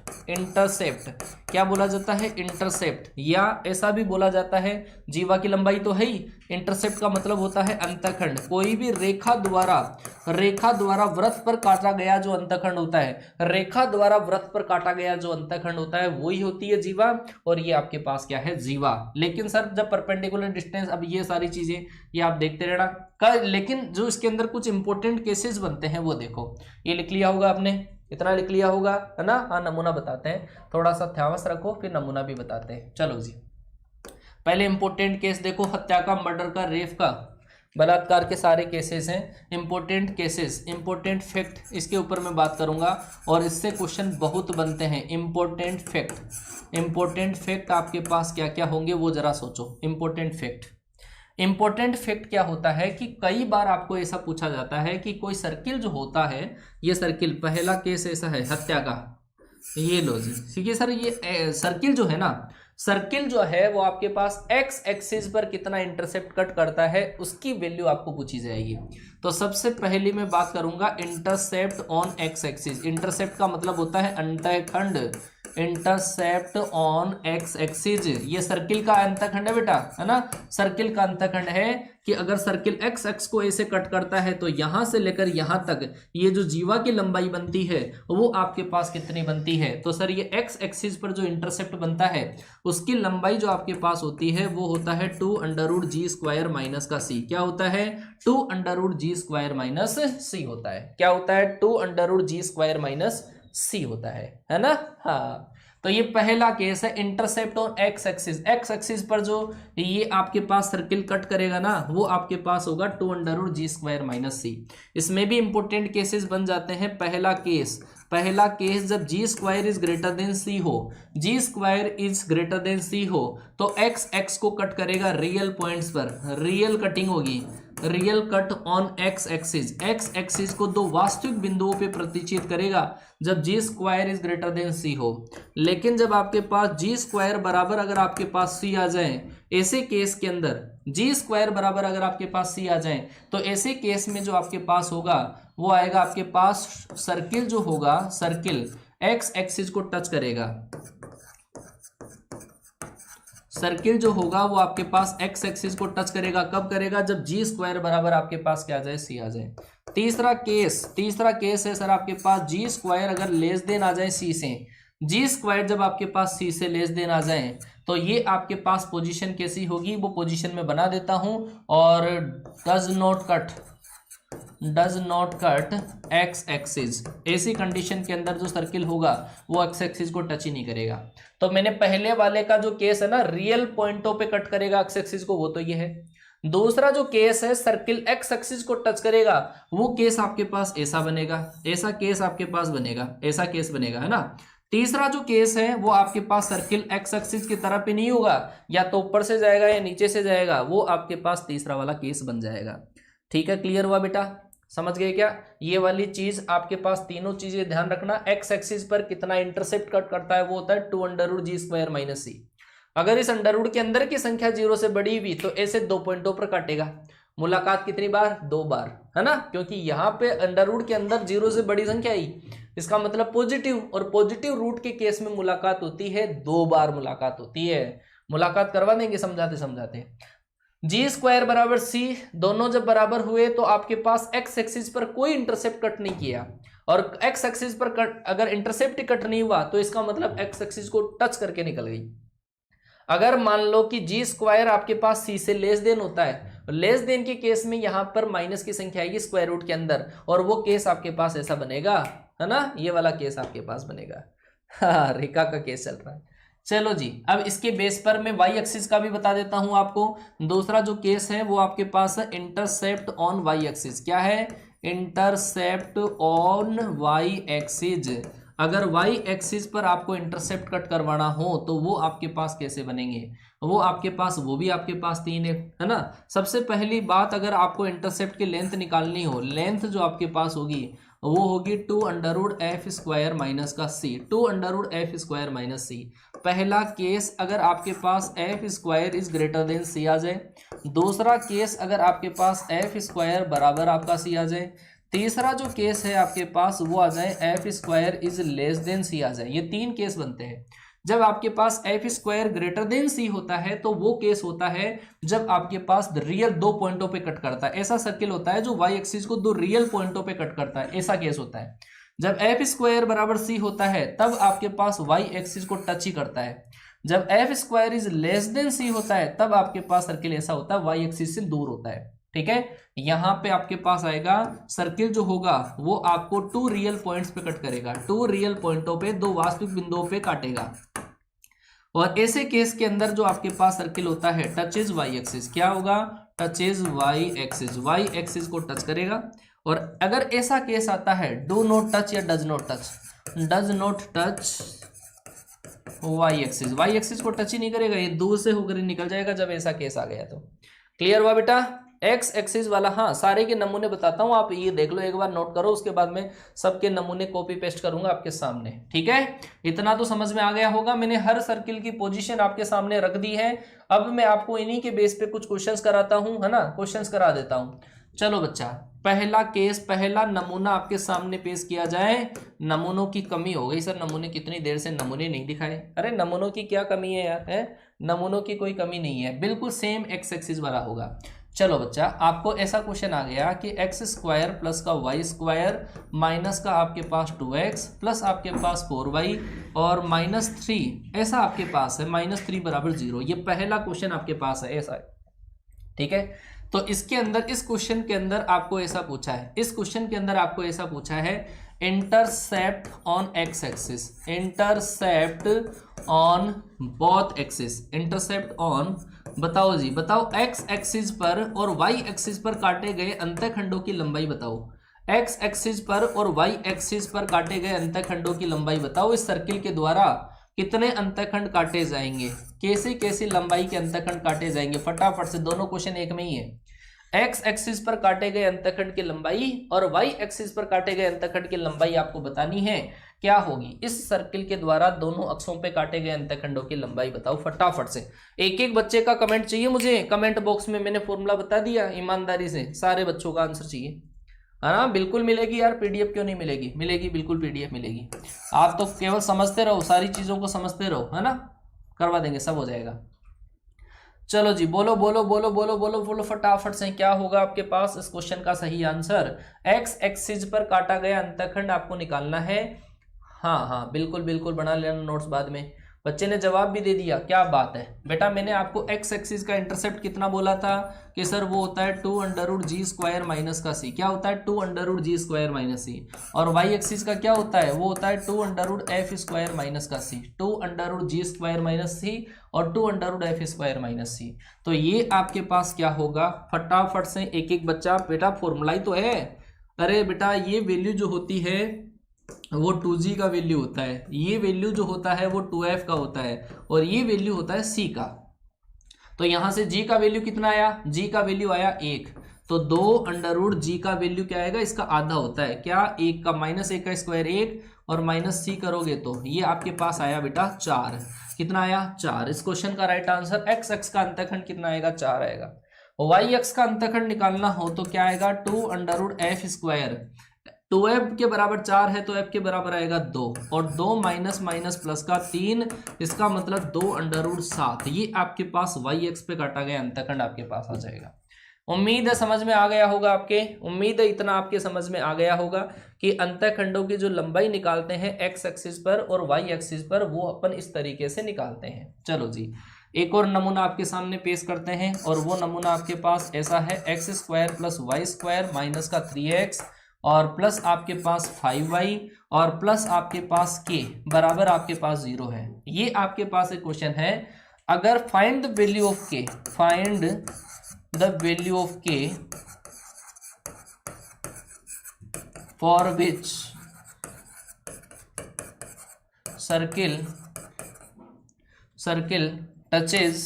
[SPEAKER 1] क्या बोला जाता है, इंटरसेप्ट, या ऐसा भी बोला जाता है, जीवा की लंबाई तो है ही, इंटरसेप्ट का मतलब होता है अंतखंड। कोई भी रेखा द्वारा वृत्त पर काटा गया जो अंतखंड होता है, रेखा द्वारा वृत्त पर काटा गया जो अंतखंड होता है वही होती है जीवा, और ये आपके पास क्या है जीवा। लेकिन सर जब परपेंडिकुलर डिस्टेंस, अब ये सारी चीजें ये आप देखते रहना, लेकिन जो इसके अंदर कुछ इंपॉर्टेंट केसेस बनते हैं वो देखो, ये लिख लिया होगा आपने, इतना लिख लिया होगा है ना। हाँ नमूना बताते हैं, थोड़ा सा ध्यान रखो फिर नमूना भी बताते हैं। चलो जी, पहले इंपॉर्टेंट केस देखो, हत्या का, मर्डर का, रेप का, बलात्कार के सारे केसेस हैं। इंपॉर्टेंट केसेस, इंपॉर्टेंट फैक्ट, इसके ऊपर मैं बात करूंगा और इससे क्वेश्चन बहुत बनते हैं। इंपॉर्टेंट फैक्ट आपके पास क्या क्या होंगे वो जरा सोचो। इंपॉर्टेंट फैक्ट क्या होता है कि कई बार आपको ऐसा पूछा जाता है कि कोई सर्किल जो होता है, ये सर्किल, पहला केस ऐसा है हत्या का, ये लो जी, ठीक है सर, ये सर्किल जो है ना, सर्किल जो है वो आपके पास एक्स एक्सिस पर कितना इंटरसेप्ट कट करता है उसकी वैल्यू आपको पूछी जाएगी। तो सबसे पहली मैं बात करूंगा intercept on x axis. Intercept का मतलब होता है अंतखंड, इंटरसेप्ट ऑन एक्स एक्सिस, ये सर्किल का अंतखंड है बेटा, है ना, सर्किल का अंतखंड है कि अगर सर्किल एक्स एक्स को ऐसे कट करता है तो यहां से लेकर यहां तक ये जो जीवा की लंबाई बनती है वो आपके पास कितनी बनती है। तो सर ये एक्स एक्सिस पर जो इंटरसेप्ट बनता है उसकी लंबाई जो आपके पास होती है वो होता है 2√g² माइनस का c। क्या होता है, 2√g² माइनस c होता है। क्या होता है, 2√g² माइनस c होता है ना। हाँ, तो ये पहला केस है intercept on x axis. X axis पर जो ये आपके पास सर्किल कट करेगा ना वो आपके पास होगा 2√g² माइनस c। इसमें भी इंपॉर्टेंट केसेस बन जाते हैं। पहला केस जब g² is greater than c हो, g² is greater than c हो तो एक्स एक्स को कट करेगा रियल पॉइंट्स पर, रियल कटिंग होगी, real cut on x axis. X axis को दो वास्तविक बिंदुओं पे प्रतिचित करेगा जब g² is greater than c हो। लेकिन जब आपके पास g² बराबर अगर आपके पास c आ जाए, ऐसे केस के अंदर g² बराबर अगर आपके पास c आ जाए तो ऐसे केस में जो आपके पास होगा वो आएगा आपके पास सर्किल जो होगा, सर्किल एक्स एक्सिस को टच करेगा, सर्किल जो होगा वो आपके पास एक्स एक्सिस को टच करेगा। कब करेगा, जब g² बराबर आपके पास क्या आ जाए, c आ जाए। तीसरा केस है सर आपके पास g² अगर लेस देन आ जाए c से, g² जब आपके पास c से लेस देन आ जाए तो ये आपके पास पोजीशन कैसी होगी, वो पोजीशन में बना देता हूं, और does not cut x axis. ऐसी कंडीशन के अंदर जो सर्किल होगा वो एक्स एक्सिस को टच ही नहीं करेगा। तो मैंने पहले वाले का जो केस है ना, रियल पॉइंटों पे कट करेगा एक्स एक्सिस को, वो तो ये है। दूसरा जो केस है सर्किल एक्स एक्सिस को टच करेगा, वो केस आपके पास ऐसा बनेगा, ऐसा केस आपके पास बनेगा, ऐसा केस बनेगा, है ना। तीसरा जो केस है वो आपके पास सर्किल एक्स एक्सिस की तरफ ही नहीं होगा, या तो ऊपर से जाएगा या नीचे से जाएगा, वो आपके पास तीसरा वाला केस बन जाएगा। ठीक है, क्लियर हुआ बेटा, समझ गए क्या? ये वाली चीज आपके पास तीनों चीजें ध्यान रखना। एक्स एक्सिस पर कितना इंटरसेप्ट कट करता है वो होता है 2√g² माइनस सी। अगर इस अंडरवुड के अंदर की संख्या 0 से बड़ी हुई तो ऐसे 2 पॉइंटों पर काटेगा। मुलाकात कितनी बार? 2 बार, है ना, क्योंकि यहाँ पे अंडरवुड के अंदर 0 से बड़ी संख्या आई, इसका मतलब पॉजिटिव, और पॉजिटिव रूट के केस में मुलाकात होती है 2 बार मुलाकात होती है। मुलाकात करवा देंगे समझाते समझाते। g² बराबर सी, दोनों जब बराबर हुए तो आपके पास एक्स एक्सिस पर कोई इंटरसेप्ट कट नहीं किया, और एक्स एक्सिस पर कट अगर इंटरसेप्ट कट नहीं हुआ तो इसका मतलब एक्स एक्सिस को टच करके निकल गई। अगर मान लो कि g² आपके पास c से लेस देन होता है, लेस देन के केस में यहां पर माइनस की संख्या आएगी स्क्वायर रूट के अंदर, और वो केस आपके पास ऐसा बनेगा, है ना, ये वाला केस आपके पास बनेगा। हाँ, रेखा का केस चल रहा है। चलो जी, अब इसके बेस पर मैं वाई एक्सिस का भी बता देता हूं आपको। दूसरा जो केस है वो आपके पास है इंटरसेप्ट ऑन वाई एक्सिस। क्या है? Intercept on y axis. अगर वाई एक्सिस पर आपको इंटरसेप्ट कट करवाना हो तो वो आपके पास कैसे बनेंगे? वो आपके पास, वो भी आपके पास 3 है ना। सबसे पहली बात, अगर आपको इंटरसेप्ट की लेंथ निकालनी हो, लेंथ जो आपके पास होगी वो होगी 2√f² माइनस का c, 2√f² माइनस c। पहला केस अगर आपके पास f² is greater than c आ जाए, दूसरा केस अगर आपके पास f² बराबर आपका c आ जाए, तीसरा जो केस है आपके पास वो आ जाए f² is less than c आ जाए। ये 3 केस बनते हैं। जब आपके पास f² ग्रेटर देन c होता है तो वो केस होता है जब आपके पास रियल 2 पॉइंटों पे कट करता है। ऐसा सर्किल होता है जो y एक्सिस को 2 रियल पॉइंटों पे कट करता है, ऐसा केस होता है। जब f² बराबर c होता है तब आपके पास y एक्सिस को टच ही करता है। जब f² is less than c होता है तब आपके पास सर्किल ऐसा होता है y एक्सिस से दूर होता है। ठीक है, यहां पे आपके पास आएगा सर्किल जो होगा वो आपको 2 रियल पॉइंट्स पे कट करेगा, 2 रियल पॉइंटों पे, 2 वास्तविक बिंदुओं पे काटेगा। और ऐसे केस के अंदर जो आपके पास सर्किल होता है टचेज वाई एक्सिस, क्या होगा? Touches y axis, y axis को टच करेगा। और अगर ऐसा केस आता है डू नॉट टच या does not touch, does not touch y axis, y axis को टच ही नहीं करेगा, ये दूर से होकर निकल जाएगा जब ऐसा केस आ गया तो। क्लियर हुआ बेटा? एक्स एक्सिस वाला, हाँ, सारे के नमूने बताता हूं, आप ये देख लो, एक बार नोट करो, उसके बाद में सबके नमूने कॉपी पेस्ट करूंगा आपके सामने। ठीक है, इतना तो समझ में आ गया होगा। मैंने हर सर्किल की पोजीशन आपके सामने रख दी है। अब मैं आपको इन्हीं के बेस पे कुछ क्वेश्चंस कराता हूं, है ना, क्वेश्चंस करा देता हूं। चलो बच्चा, पहला केस, पहला नमूना आपके सामने पेश किया जाए। नमूनों की कमी हो गई सर, नमूने कितनी देर से नमूने नहीं दिखाए। अरे नमूनों की क्या कमी है यार, है? नमूनों की कोई कमी नहीं है, बिल्कुल सेम एक्स एक्सिस वाला होगा। चलो बच्चा, आपको ऐसा क्वेश्चन आ गया कि x² प्लस का y² माइनस का आपके पास 2x प्लस आपके पास 4y और -3, ऐसा आपके पास है, -3 बराबर 0। ये पहला क्वेश्चन आपके पास है, ऐसा है। ठीक है, तो इसके अंदर, इस क्वेश्चन के अंदर आपको ऐसा पूछा है, इस क्वेश्चन के अंदर आपको ऐसा पूछा है intercept on x axis, intercept on both axis, intercept on, बताओ जी, बताओ एक्स एक्सिस पर और वाई एक्सिस पर काटे गए अंतःखंडों की लंबाई बताओ। एक्स एक्सिस पर और वाई एक्सिस पर काटे गए अंतःखंडों की लंबाई बताओ। इस सर्किल के द्वारा कितने अंतःखंड काटे जाएंगे, कैसे कैसे लंबाई के अंतःखंड काटे जाएंगे? फटाफट से, दोनों क्वेश्चन एक में ही है। एक्स एक्सिस पर काटे गए अंतःखंड की लंबाई और वाई एक्सिस पर काटे गए अंतःखंड की लंबाई आपको बतानी है, क्या होगी? इस सर्किल के द्वारा दोनों अक्षों पे काटे गए अंतःखंडों की लंबाई बताओ फटाफट से। एक एक बच्चे का कमेंट चाहिए मुझे, कमेंट बॉक्स में मैंने फॉर्मूला बता दिया, ईमानदारी से सारे बच्चों का आंसर चाहिए, है ना। बिल्कुल मिलेगी यार, पीडीएफ क्यों नहीं मिलेगी? मिलेगी, बिल्कुल पीडीएफ मिलेगी। आप तो केवल समझते रहो, सारी चीजों को समझते रहो, है ना, करवा देंगे, सब हो जाएगा। चलो जी, बोलो बोलो बोलो बोलो बोलो बोलो फटाफट से, क्या होगा आपके पास इस क्वेश्चन का सही आंसर? एक्स एक्सिस पर काटा गया अंतःखंड आपको निकालना है। हाँ हाँ, बिल्कुल बिल्कुल, बना लेना नोट्स बाद में। बच्चे ने जवाब भी दे दिया, क्या बात है बेटा। मैंने आपको एक्स एक्सिस का इंटरसेप्ट कितना बोला था कि सर वो होता है 2√g² माइनस का c, क्या होता है 2√g² माइनस c। और वाई एक्सिस का क्या होता है? वो होता है 2√f² माइनस का c, 2√g² माइनस c और 2√f² माइनस c। तो ये आपके पास क्या होगा? फटाफट से एक एक बच्चा, बेटा फॉर्मूला ही तो है। अरे बेटा, ये वैल्यू जो होती है वो 2g का वैल्यू होता है, ये वैल्यू जो होता है वो 2f का होता है, और ये वैल्यू होता है c का। तो यहां से g का वैल्यू कितना आया, g का वैल्यू आया 1, तो 2 अंडर रूट जी का वैल्यू क्या आएगा, इसका आधा होता है क्या, 1 का माइनस 1 का स्क्वायर 1, और माइनस c करोगे तो ये आपके पास आया बेटा 4। कितना आया, 4। इस क्वेश्चन का राइट आंसर x अक्ष का अंतःखंड कितना आएगा, 4 आएगा। y अक्ष का अंतःखंड निकालना हो तो क्या आएगा, 2 under root F square, 2f के बराबर 4 है तो f के बराबर आएगा 2, और 2 माइनस माइनस प्लस का 3, इसका मतलब 2 अंडर रूट 7। ये आपके पास y एक्स पे काटा गया अंतःखंड आपके पास आ जाएगा। उम्मीद है समझ में आ गया होगा आपके, उम्मीद है इतना आपके समझ में आ गया होगा कि अंतःखंडों की जो लंबाई निकालते हैं x एक्सिस पर और y एक्सिस पर, वो अपन इस तरीके से निकालते हैं। चलो जी, एक और नमूना आपके सामने पेश करते हैं, और वो नमूना आपके पास ऐसा है, x square plus y square minus का 3x और प्लस आपके पास 5y और प्लस आपके पास k बराबर आपके पास 0 है। ये आपके पास एक क्वेश्चन है, अगर find the value of k, find the value of k for which circle touches,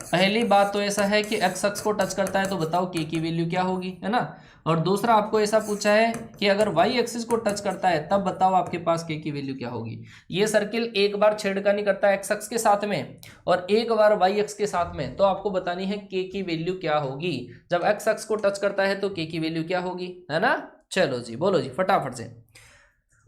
[SPEAKER 1] पहली बात तो ऐसा है कि एक्स अक्ष को टच करता है तो बताओ k की वैल्यू क्या होगी, है ना। और दूसरा आपको ऐसा पूछा है कि अगर y एक्सिस को टच करता है तब बताओ आपके पास k की वैल्यू क्या होगी। ये सर्किल एक बार छेड़खानी करता है एक्स अक्ष के साथ में और एक बार y एक्स के साथ में, तो आपको बतानी है k की वैल्यू क्या होगी। जब x अक्ष को टच करता है तो k की वैल्यू क्या होगी, है ना। चलो जी, बोलो जी फटाफट से,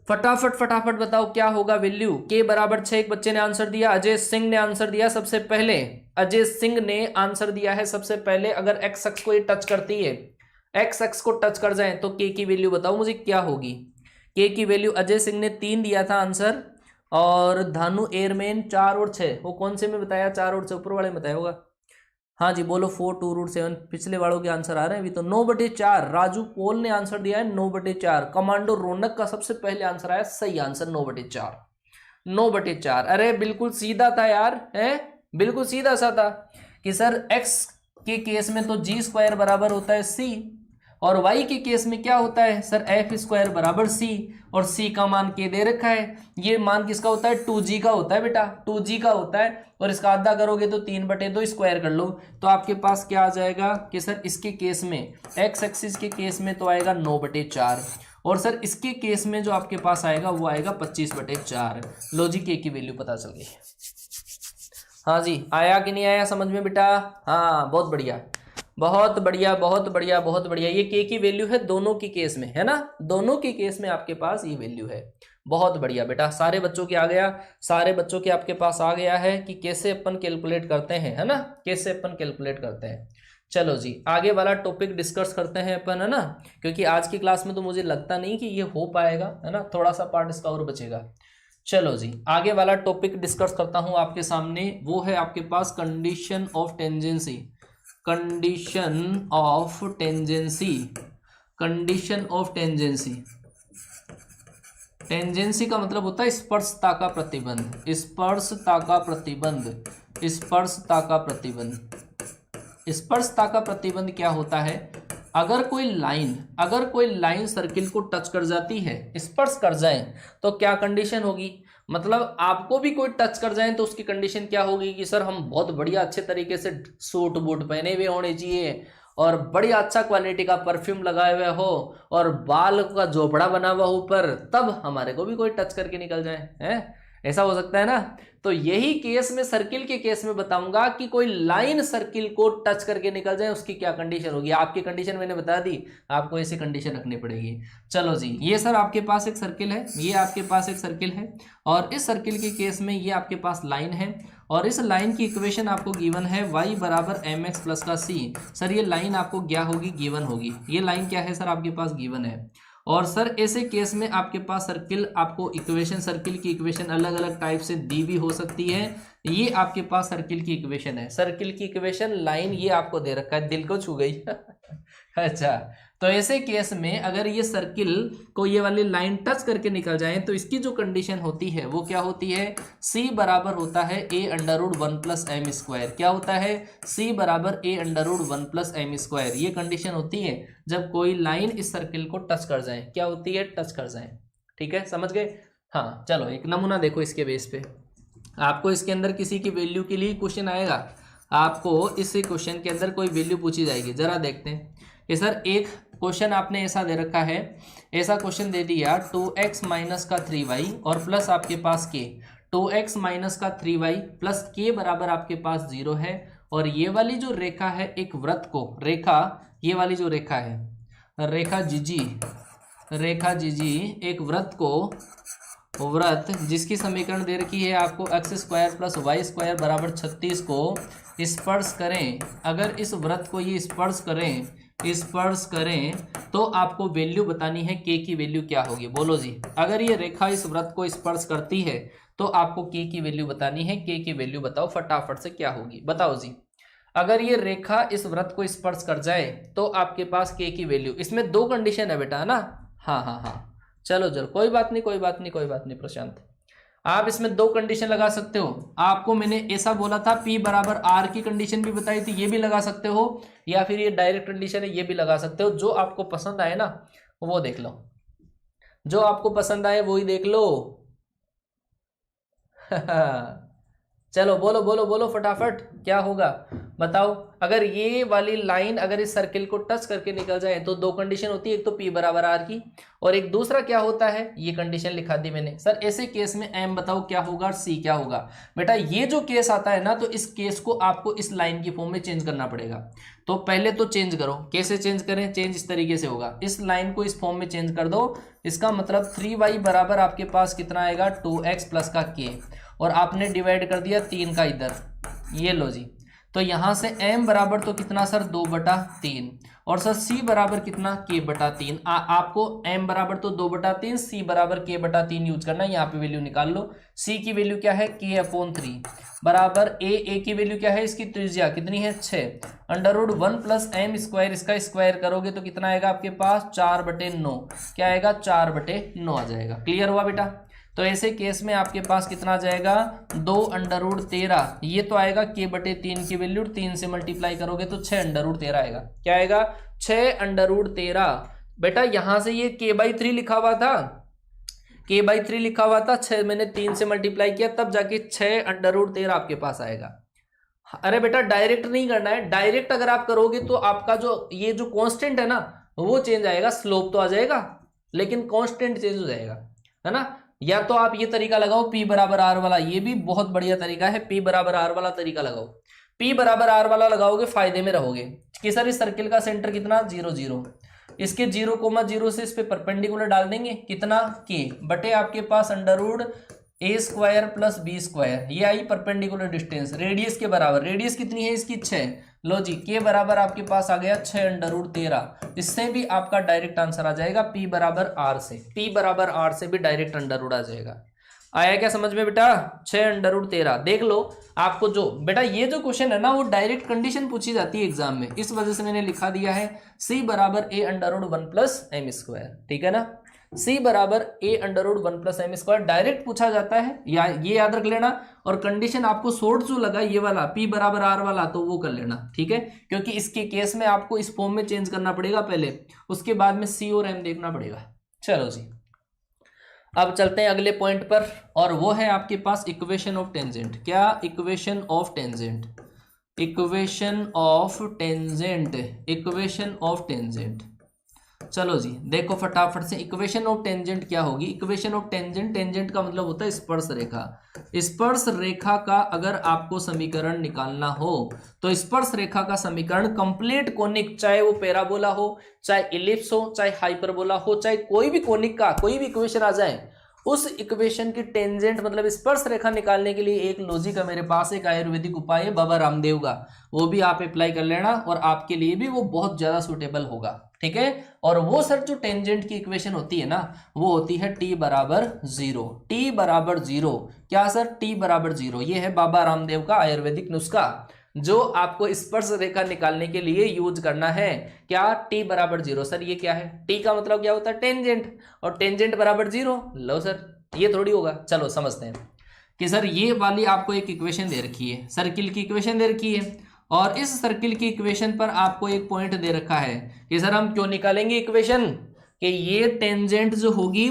[SPEAKER 1] फटाफट बताओ क्या होगा वैल्यू। k बराबर 6 एक बच्चे ने आंसर दिया, अजय सिंह ने आंसर दिया सबसे पहले, अजय सिंह ने आंसर दिया है सबसे पहले। अगर एक्स अक्ष को ये टच करती है, एक्स अक्ष को टच कर जाए तो k की वैल्यू बताओ मुझे क्या होगी। k की वैल्यू अजय सिंह ने 3 दिया था आंसर, और धानु एयरमैन 4 और 6, वो कौन से में बताया, 4 और 6 ऊपर वाले में बताया होगा। हाँ जी बोलो 4 2 रूट 7, पिछले वालों के आंसर आ रहे हैं अभी तो। 9/4 राजू पोल ने आंसर दिया है 9/4। कमांडो रौनक का सबसे पहले आंसर आया, सही आंसर 9/4, 9/4। अरे बिल्कुल सीधा था यार, है बिल्कुल सीधा सा था कि सर x के केस में तो जी स्क्वायर बराबर होता है c, और y के केस में क्या होता है सर, एफ स्क्वायर बराबर c, और c का मान k दे रखा है। ये मान किसका होता है, 2g का होता है बेटा, 2g का होता है, और इसका आधा करोगे तो 3/2 स्क्वायर कर लो, तो आपके पास क्या आ जाएगा कि सर इसके केस में x एक्सिस के केस में तो आएगा 9/4, और सर इसके केस में जो आपके पास आएगा वो आएगा 25/4। लो जी k की वैल्यू पता चल गई। हाँ जी, आया कि नहीं आया समझ में बेटा, हाँ बहुत बढ़िया बहुत बढ़िया बहुत बढ़िया बहुत बढ़िया। ये k की वैल्यू है दोनों की केस में, है ना, दोनों की केस में आपके पास ये वैल्यू है। बहुत बढ़िया बेटा, सारे बच्चों के आ गया, सारे बच्चों के आपके पास आ गया है कि कैसे अपन कैलकुलेट करते हैं, है ना, कैसे अपन कैलकुलेट करते हैं। चलो जी, आगे वाला टॉपिक डिस्कस करते हैं अपन, है ना, क्योंकि आज की क्लास में तो मुझे लगता नहीं कि ये हो पाएगा, है ना, थोड़ा सा पार्ट इसका और बचेगा। चलो जी, आगे वाला टॉपिक डिस्कस करता हूं आपके सामने, वो है आपके पास condition of tangency. Condition of tangency, condition of tangency. Tangency का मतलब होता है स्पर्शता का प्रतिबंध, स्पर्शता का प्रतिबंध, स्पर्शता का प्रतिबंध। स्पर्शता का प्रतिबंध क्या होता है, अगर कोई लाइन सर्किल को टच कर जाती है, स्पर्श कर जाए, तो क्या कंडीशन होगी, मतलब आपको भी कोई टच कर जाए तो उसकी कंडीशन क्या होगी कि सर हम बहुत बढ़िया अच्छे तरीके से सूट बूट पहने हुए होने चाहिए, और बढ़िया अच्छा क्वालिटी का परफ्यूम लगाए हुए हो, और बाल का झोपड़ा बना हुआ ऊपर, तब हमारे को भी कोई टच करके निकल जाए, है ऐसा हो सकता है ना। तो यही केस में सर्किल के केस में बताऊंगा कि कोई लाइन सर्किल को टच करके निकल जाए उसकी क्या कंडीशन होगी। आपकी कंडीशन मैंने बता दी, आपको ऐसी कंडीशन रखनी पड़ेगी। चलो जी, ये सर आपके पास एक सर्किल है, ये आपके पास एक सर्किल है, और इस सर्किल के केस में ये आपके पास लाइन है, और इस लाइन की इक्वेशन आपको गिवन है y बराबर mx प्लस का c। सर ये लाइन आपको क्या होगी, गिवन होगी। ये लाइन क्या है सर, आपके पास गिवन है। और सर ऐसे केस में आपके पास सर्किल, आपको इक्वेशन, सर्किल की इक्वेशन अलग अलग टाइप से दी भी हो सकती है। ये आपके पास सर्किल की इक्वेशन है, सर्किल की इक्वेशन लाइन ये आपको दे रखा है, दिल को छू गई अच्छा, तो ऐसे केस में अगर ये सर्किल को ये वाली लाइन टच करके निकल जाए तो इसकी जो कंडीशन होती है वो क्या होती है, c बराबर होता है a√1 प्लस एम स्क्वायर। क्या होता है, c बराबर a√1 प्लस एम स्क्वायर। ये कंडीशन होती है जब कोई लाइन इस सर्किल को टच कर जाए, क्या होती है, टच कर जाए। ठीक है, समझ गए। हाँ चलो एक नमूना देखो इसके बेस पे। आपको इसके अंदर किसी की वैल्यू के लिए क्वेश्चन आएगा, आपको इस क्वेश्चन के अंदर कोई वैल्यू पूछी जाएगी, जरा देखते हैं कि सर एक क्वेश्चन आपने ऐसा दे रखा है, ऐसा क्वेश्चन दे दिया 2x माइनस का 3y और प्लस आपके पास k, 2x माइनस का 3y प्लस k बराबर आपके पास 0 है। और ये वाली जो रेखा है एक वृत्त को, रेखा ये वाली जो रेखा है, रेखा जीजी एक वृत्त को, वृत्त जिसकी समीकरण दे रखी है आपको x square plus y square बराबर 36 को स्पर्श करें। अगर इस वृत्त को ये स्पर्श करें तो आपको वैल्यू बतानी है k की वैल्यू क्या होगी। बोलो जी, अगर ये रेखा इस वृत्त को स्पर्श करती है तो आपको k की वैल्यू बतानी है। k की वैल्यू बताओ फटाफट से क्या होगी, बताओ जी। अगर ये रेखा इस वृत्त को स्पर्श कर जाए तो आपके पास k की वैल्यू, इसमें दो कंडीशन है बेटा, है ना। हाँ चलो कोई बात नहीं प्रशांत, आप इसमें दो कंडीशन लगा सकते हो। आपको मैंने ऐसा बोला था P बराबर R की कंडीशन भी बताई थी, ये भी लगा सकते हो, या फिर ये डायरेक्ट कंडीशन है ये भी लगा सकते हो। जो आपको पसंद आए ना वो देख लो, जो आपको पसंद आए वो ही देख लो। चलो बोलो फटाफट क्या होगा बताओ। अगर ये वाली लाइन अगर इस सर्किल को टच करके निकल जाए तो दो कंडीशन होती है, एक तो P बराबर R की, और एक दूसरा क्या होता है, ये कंडीशन लिखा दी मैंने। सर ऐसे केस में M बताओ क्या होगा और C क्या होगा। बेटा ये जो केस आता है ना, तो इस केस को आपको इस लाइन की फॉर्म में चेंज करना पड़ेगा। तो पहले तो चेंज करो, कैसे चेंज करें, चेंज इस तरीके से होगा, इस लाइन को इस फॉर्म में चेंज कर दो। इसका मतलब 3y बराबर आपके पास कितना आएगा 2x प्लस का k, और आपने डिवाइड कर दिया 3 का इधर, ये लो जी। तो यहाँ से m बराबर तो कितना सर 2/3, और सर c बराबर कितना k/3। आपको m बराबर तो 2/3, c बराबर k/3 यूज करना है। यहाँ पे वैल्यू निकाल लो। c की वैल्यू क्या है k/3 बराबर a की वैल्यू क्या है, इसकी त्रिज्या कितनी है 6, √1 + m स्क्वायर, इसका स्क्वायर करोगे तो कितना आएगा आपके पास 4/9, क्या आएगा 4/9 आ जाएगा। क्लियर हुआ बेटा। तो ऐसे केस में आपके पास कितना आ जाएगा 2√13, ये तो आएगा k/3 की वैल्यू, 3 से मल्टीप्लाई करोगे तो 6√13 आएगा। क्या आएगा 6√13। बेटा यहां से ये k/3 लिखा हुआ था, k/3 लिखा हुआ था, 6 मैंने 3 से मल्टीप्लाई किया तब जाके 6√13 आपके पास आएगा। अरे बेटा डायरेक्ट नहीं करना है, डायरेक्ट अगर आप करोगे तो आपका जो ये जो कांस्टेंट है ना वो चेंज आएगा, स्लोप तो आ जाएगा लेकिन कांस्टेंट चेंज हो जाएगा, है ना। या तो आप ये तरीका लगाओ P बराबर R वाला, ये भी बहुत बढ़िया तरीका है, P बराबर R वाला तरीका लगाओ। P बराबर R वाला लगाओगे फायदे में रहोगे कि सर इस सर्किल का सेंटर कितना 0 0, इसके 0,0 से इस पे परपेंडिकुलर डाल देंगे कितना k बटे आपके पास √a² प्लस b², ये आई परपेंडिकुलर डिस्टेंस रेडियस के बराबर। रेडियस कितनी है इसकी 6, लो जी k बराबर आपके पास आ गया 6√13। इससे भी आपका डायरेक्ट आंसर आ जाएगा P बराबर R से, P बराबर R से भी डायरेक्ट √ आ जाएगा। आया क्या समझ में बेटा 6√13। देख लो आपको जो बेटा ये जो क्वेश्चन है ना वो डायरेक्ट कंडीशन पूछी जाती है एग्जाम में, इस वजह से मैंने लिखा दिया है C बराबर a√1 + m², ठीक है ना। C बराबर a√1 + m² डायरेक्ट पूछा जाता है, या ये याद रख लेना। और कंडीशन आपको शॉर्ट जो लगा ये वाला P बराबर R वाला तो वो कर लेना, ठीक है, क्योंकि इसके केस में आपको इस फॉर्म में चेंज करना पड़ेगा पहले, उसके बाद में C और M देखना पड़ेगा। चलो जी अब चलते हैं अगले पॉइंट पर, और वो है आपके पास इक्वेशन ऑफ टेंजेंट। क्या equation of tangent, equation of tangent. चलो जी देखो फटाफट से इक्वेशन ऑफ टेंजेंट क्या होगी। इक्वेशन ऑफ टेंजेंट, टेंजेंट का मतलब होता है स्पर्श रेखा। स्पर्श रेखा का अगर आपको समीकरण निकालना हो तो स्पर्श रेखा का समीकरण कंप्लीट कोनिक, चाहे वो पैराबोला हो, चाहे इलिप्स हो, चाहे हाइपरबोला हो, चाहे कोई भी कोनिक का कोई भी इक्वेशन आ जाए, उस इक्वेशन की टेंजेंट मतलब स्पर्श रेखा निकालने के लिए एक लॉजिक है मेरे पास, एक आयुर्वेदिक उपाय है बाबा रामदेव का, वो भी आप अप्लाई कर लेना और आपके लिए भी वो बहुत ज्यादा सुटेबल होगा, ठीक है। और वो सर जो टेंजेंट की इक्वेशन होती है ना वो होती है t बराबर 0, t बराबर 0। क्या सर t बराबर 0, ये है बाबा रामदेव का आयुर्वेदिक नुस्खा जो आपको स्पर्श रेखा निकालने के लिए यूज करना है। क्या t बराबर 0, सर ये क्या है, t का मतलब क्या होता है टेंजेंट, और टेंजेंट बराबर 0। लो सर ये थोड़ी होगा, चलो समझते हैं कि सर ये वाली आपको एक इक्वेशन दे रखी है, सर्किल की इक्वेशन दे रखी है, और इस सर्किल की इक्वेशन पर आपको एक पॉइंट दे रखा है कि सर हम क्यों निकालेंगे इक्वेशन, कि ये टेंजेंट जो होगी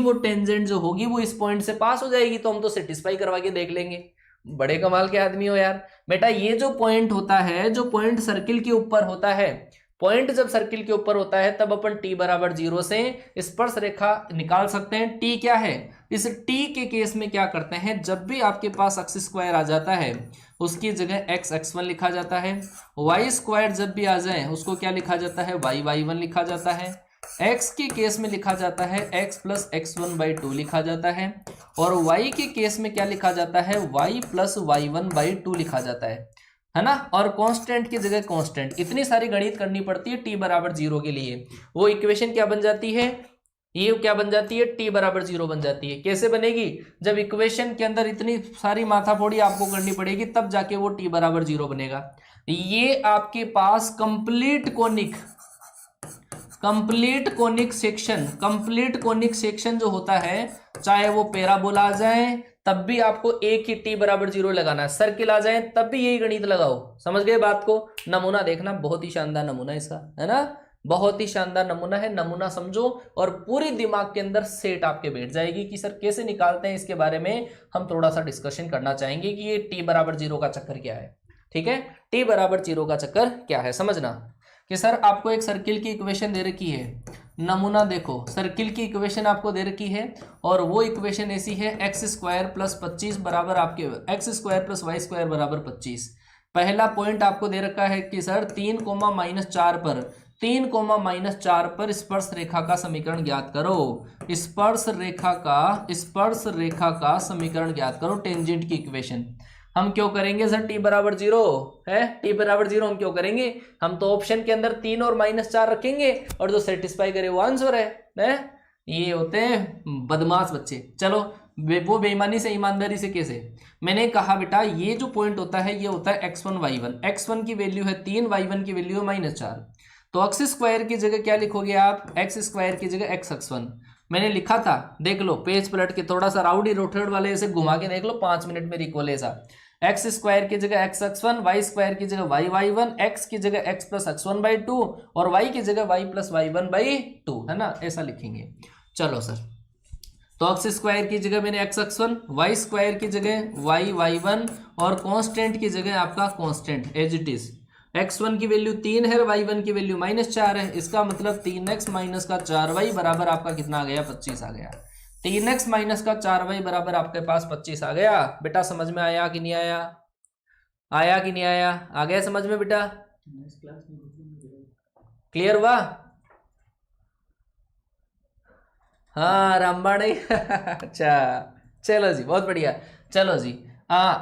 [SPEAKER 1] वो इस पॉइंट से पास हो जाएगी, तो हम तो सेटिस्फाई करवा के देख लेंगे। बड़े कमाल के आदमी हो यार। बेटा ये जो पॉइंट होता है, जो पॉइंट सर्किल के ऊपर होता है, पॉइंट जब सर्किल के ऊपर होता है तब अपन t बराबर 0 से स्पर्श रेखा निकाल सकते हैं। t क्या है, इस t के केस में क्या करते हैं, जब भी आपके पास x स्क्वायर आ जाता है उसकी जगह x1 लिखा जाता है, y स्क्वायर जब भी आ जाए उसको क्या लिखा जाता है, y1 लिखा जाता है, x के केस में लिखा जाता है x प्लस x1/2 लिखा जाता है, और y के केस में क्या लिखा जाता है, y प्लस y1/2 लिखा जाता है ना। और कांस्टेंट की जगह कांस्टेंट। इतनी सारी गणित करनी पड़ती है t बराबर 0 के लिए। वो इक्वेशन क्या बन जाती है, ये क्या बन जाती है, t बराबर 0 बन जाती है। कैसे बनेगी, जब इक्वेशन के अंदर इतनी सारी माथाफोड़ी आपको करनी पड़ेगी तब जाके वो t बराबर 0 बनेगा। ये आपके पास कंप्लीट कोनिक सेक्शन जो होता है, चाहे वो पैराबोला आ जाए तब भी आपको एक ही t बराबर 0 लगाना है, सर्किल आ जाए तब भी यही गणित लगाओ। समझ गए बात को। नमूना देखना, बहुत ही शानदार नमूना इसका, है ना, बहुत ही शानदार नमूना है। नमूना समझो और पूरी दिमाग के अंदर सेट आपके बैठ जाएगी कि सर कैसे निकालते हैं, इसके बारे में हम थोड़ा सा डिस्कशन करना चाहेंगे कि ये t बराबर 0 का चक्कर क्या है। ठीक है, t बराबर 0 का चक्कर क्या है समझना कि सर आपको एक सर्किल की इक्वेशन दे रखी है। नमूना देखो, सर्किल की इक्वेशन आपको दे रखी है और वो इक्वेशन ऐसी है x स्क्वायर प्लस 25 बराबर आपके x square plus y square बराबर 25। पहला पॉइंट आपको दे रखा है कि सर 3,-4 पर स्पर्श रेखा का समीकरण ज्ञात करो। स्पर्श रेखा का समीकरण ज्ञात करो, टेंजेंट की इक्वेशन। हम क्यों करेंगे सर t बराबर 0 है, t बराबर 0 हम क्यों करेंगे, हम तो ऑप्शन के अंदर 3 और -4 रखेंगे और जो सेटिस्फाई करे वो आंसर है? ये होते हैं बदमाश बच्चे। चलो वो बेईमानी से ईमानदारी से कैसे, मैंने कहा बेटा ये जो पॉइंट होता है ये होता है x1 y1, x1 की वैल्यू है 3, y1 की वैल्यू है -4। तो x स्क्वायर की जगह क्या लिखोगे आप, x स्क्वायर की जगह x1 मैंने लिखा था, देख लो पेज पलट के, थोड़ा सा राउडी रोटेट वाले ऐसे घुमा के देख लो, 5 मिनट में रिकॉल ऐसा। x स्क्वायर की जगह x1, y स्क्वायर की जगह y1, x की जगह x प्लस x1/2 और y की जगह y प्लस y1/2, है ना, ऐसा लिखेंगे। चलो सर, तो x स्क्वायर की जगह मैंने x1, y स्क्वायर की जगह y1 और कांस्टेंट की जगह आपका constant as it is. x1 की वैल्यू 3 है, y1 की वैल्यू -4 है, इसका मतलब 3x माइनस का 4y बराबर आपका कितना आ गया, 25 आ गया। 3x माइनस का 4y बराबर आपके पास 25 आ गया। बेटा समझ में आया कि नहीं आया, आया कि नहीं आया, आ गया समझ में बेटा, क्लियर हुआ? हाँ रामबाड़ी अच्छा चलो जी, बहुत बढ़िया। चलो जी,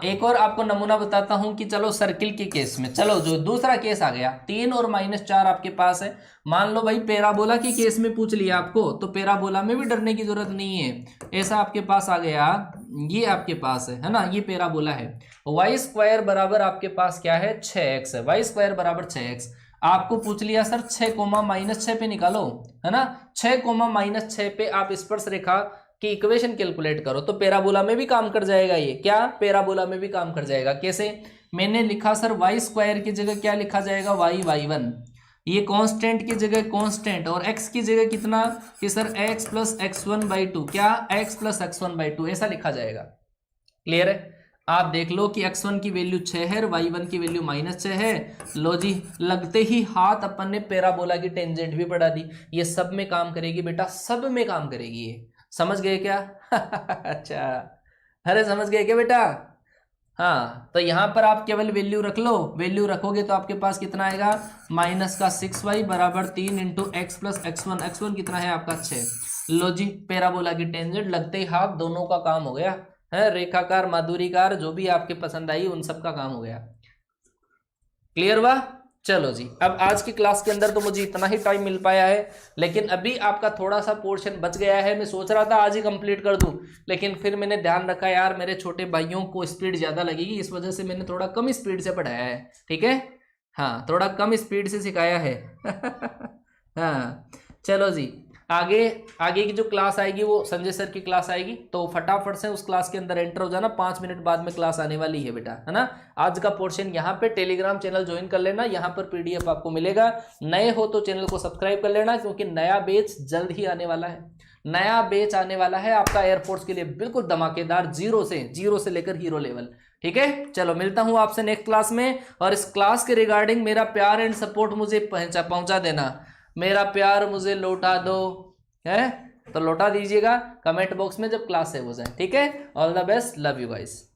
[SPEAKER 1] एक और आपको नमूना बताता हूं कि चलो सर्किल के केस में, चलो जो दूसरा केस आ गया, 3 और -4 आपके पास है। मान लो भाई पैराबोला के केस में पूछ लिया आपको, तो पैराबोला में भी डरने की जरूरत नहीं है। ऐसा आपके पास आ गया, ये आपके पास है ना, ये पैराबोला है। वाई स्क्वायर बराबर आपके पास क्या है, 6x है, वाई स्क्वायर बराबर 6x। आपको पूछ लिया सर 6, -6 पे निकालो, है ना, 6, -6 पे आप स्पर्श रेखा कि इक्वेशन कैलकुलेट करो, तो पैराबोला में भी काम कर जाएगा। ये क्या, पैराबोला में भी काम कर जाएगा। कैसे, मैंने लिखा सर y स्क्वायर की जगह क्या लिखा जाएगा, y1, ये कांस्टेंट की जगह कांस्टेंट, और x की जगह कितना कि सर x प्लस x1/2, क्या x प्लस x1/2 ऐसा लिखा जाएगा। क्लियर है? आप देख लो कि x1 की वैल्यू 6 है, y1 की वैल्यू -6 है। लो जी, लगते ही हाथ अपन ने पैराबोला की टेंजेंट भी बढ़ा दी। ये सब में काम करेगी बेटा, सब में काम करेगी ये, समझ गए क्या? अच्छा, अरे समझ गए क्या बेटा? हाँ, तो यहाँ पर आप केवल वैल्यू रख लो, वैल्यू रखोगे तो आपके पास कितना आएगा, -6y बराबर 3 into x plus x1, x1 कितना है आपका 6। लो जी, पैराबोला की टेंजेंट लगते ही हाथ दोनों का काम हो गया है, रेखाकार माधुरीकार जो भी आपके पसंद आई उन सब का काम हो गया। क्लियर हुआ? चलो जी, अब आज की क्लास के अंदर तो मुझे इतना ही टाइम मिल पाया है, लेकिन अभी आपका थोड़ा सा पोर्शन बच गया है। मैं सोच रहा था आज ही कंप्लीट कर दूं, लेकिन फिर मैंने ध्यान रखा यार मेरे छोटे भाइयों को स्पीड ज़्यादा लगेगी, इस वजह से मैंने थोड़ा कम स्पीड से पढ़ाया है। ठीक है, हाँ थोड़ा कम स्पीड से सिखाया है। हाँ चलो जी, आगे आगे की जो क्लास आएगी वो संजय सर की क्लास आएगी, तो फटाफट से उस क्लास के अंदर एंटर हो जाना, 5 मिनट बाद में क्लास आने वाली है बेटा, है ना। आज का पोर्शन यहाँ पे, टेलीग्राम चैनल ज्वाइन कर लेना, यहाँ पर पीडीएफ आपको मिलेगा। नए हो तो चैनल को सब्सक्राइब कर लेना, क्योंकि नया बैच जल्द ही आने वाला है। नया बैच आने वाला है आपका एयरफोर्स के लिए, बिल्कुल धमाकेदार, जीरो से लेकर हीरो लेवल। ठीक है, चलो मिलता हूं आपसे नेक्स्ट क्लास में। और इस क्लास के रिगार्डिंग मेरा प्यार एंड सपोर्ट मुझे पहुंचा देना, मेरा प्यार मुझे लौटा दो, है तो लौटा दीजिएगा कमेंट बॉक्स में जब क्लास सेव हो जाए। ठीक है, all the best, love you guys.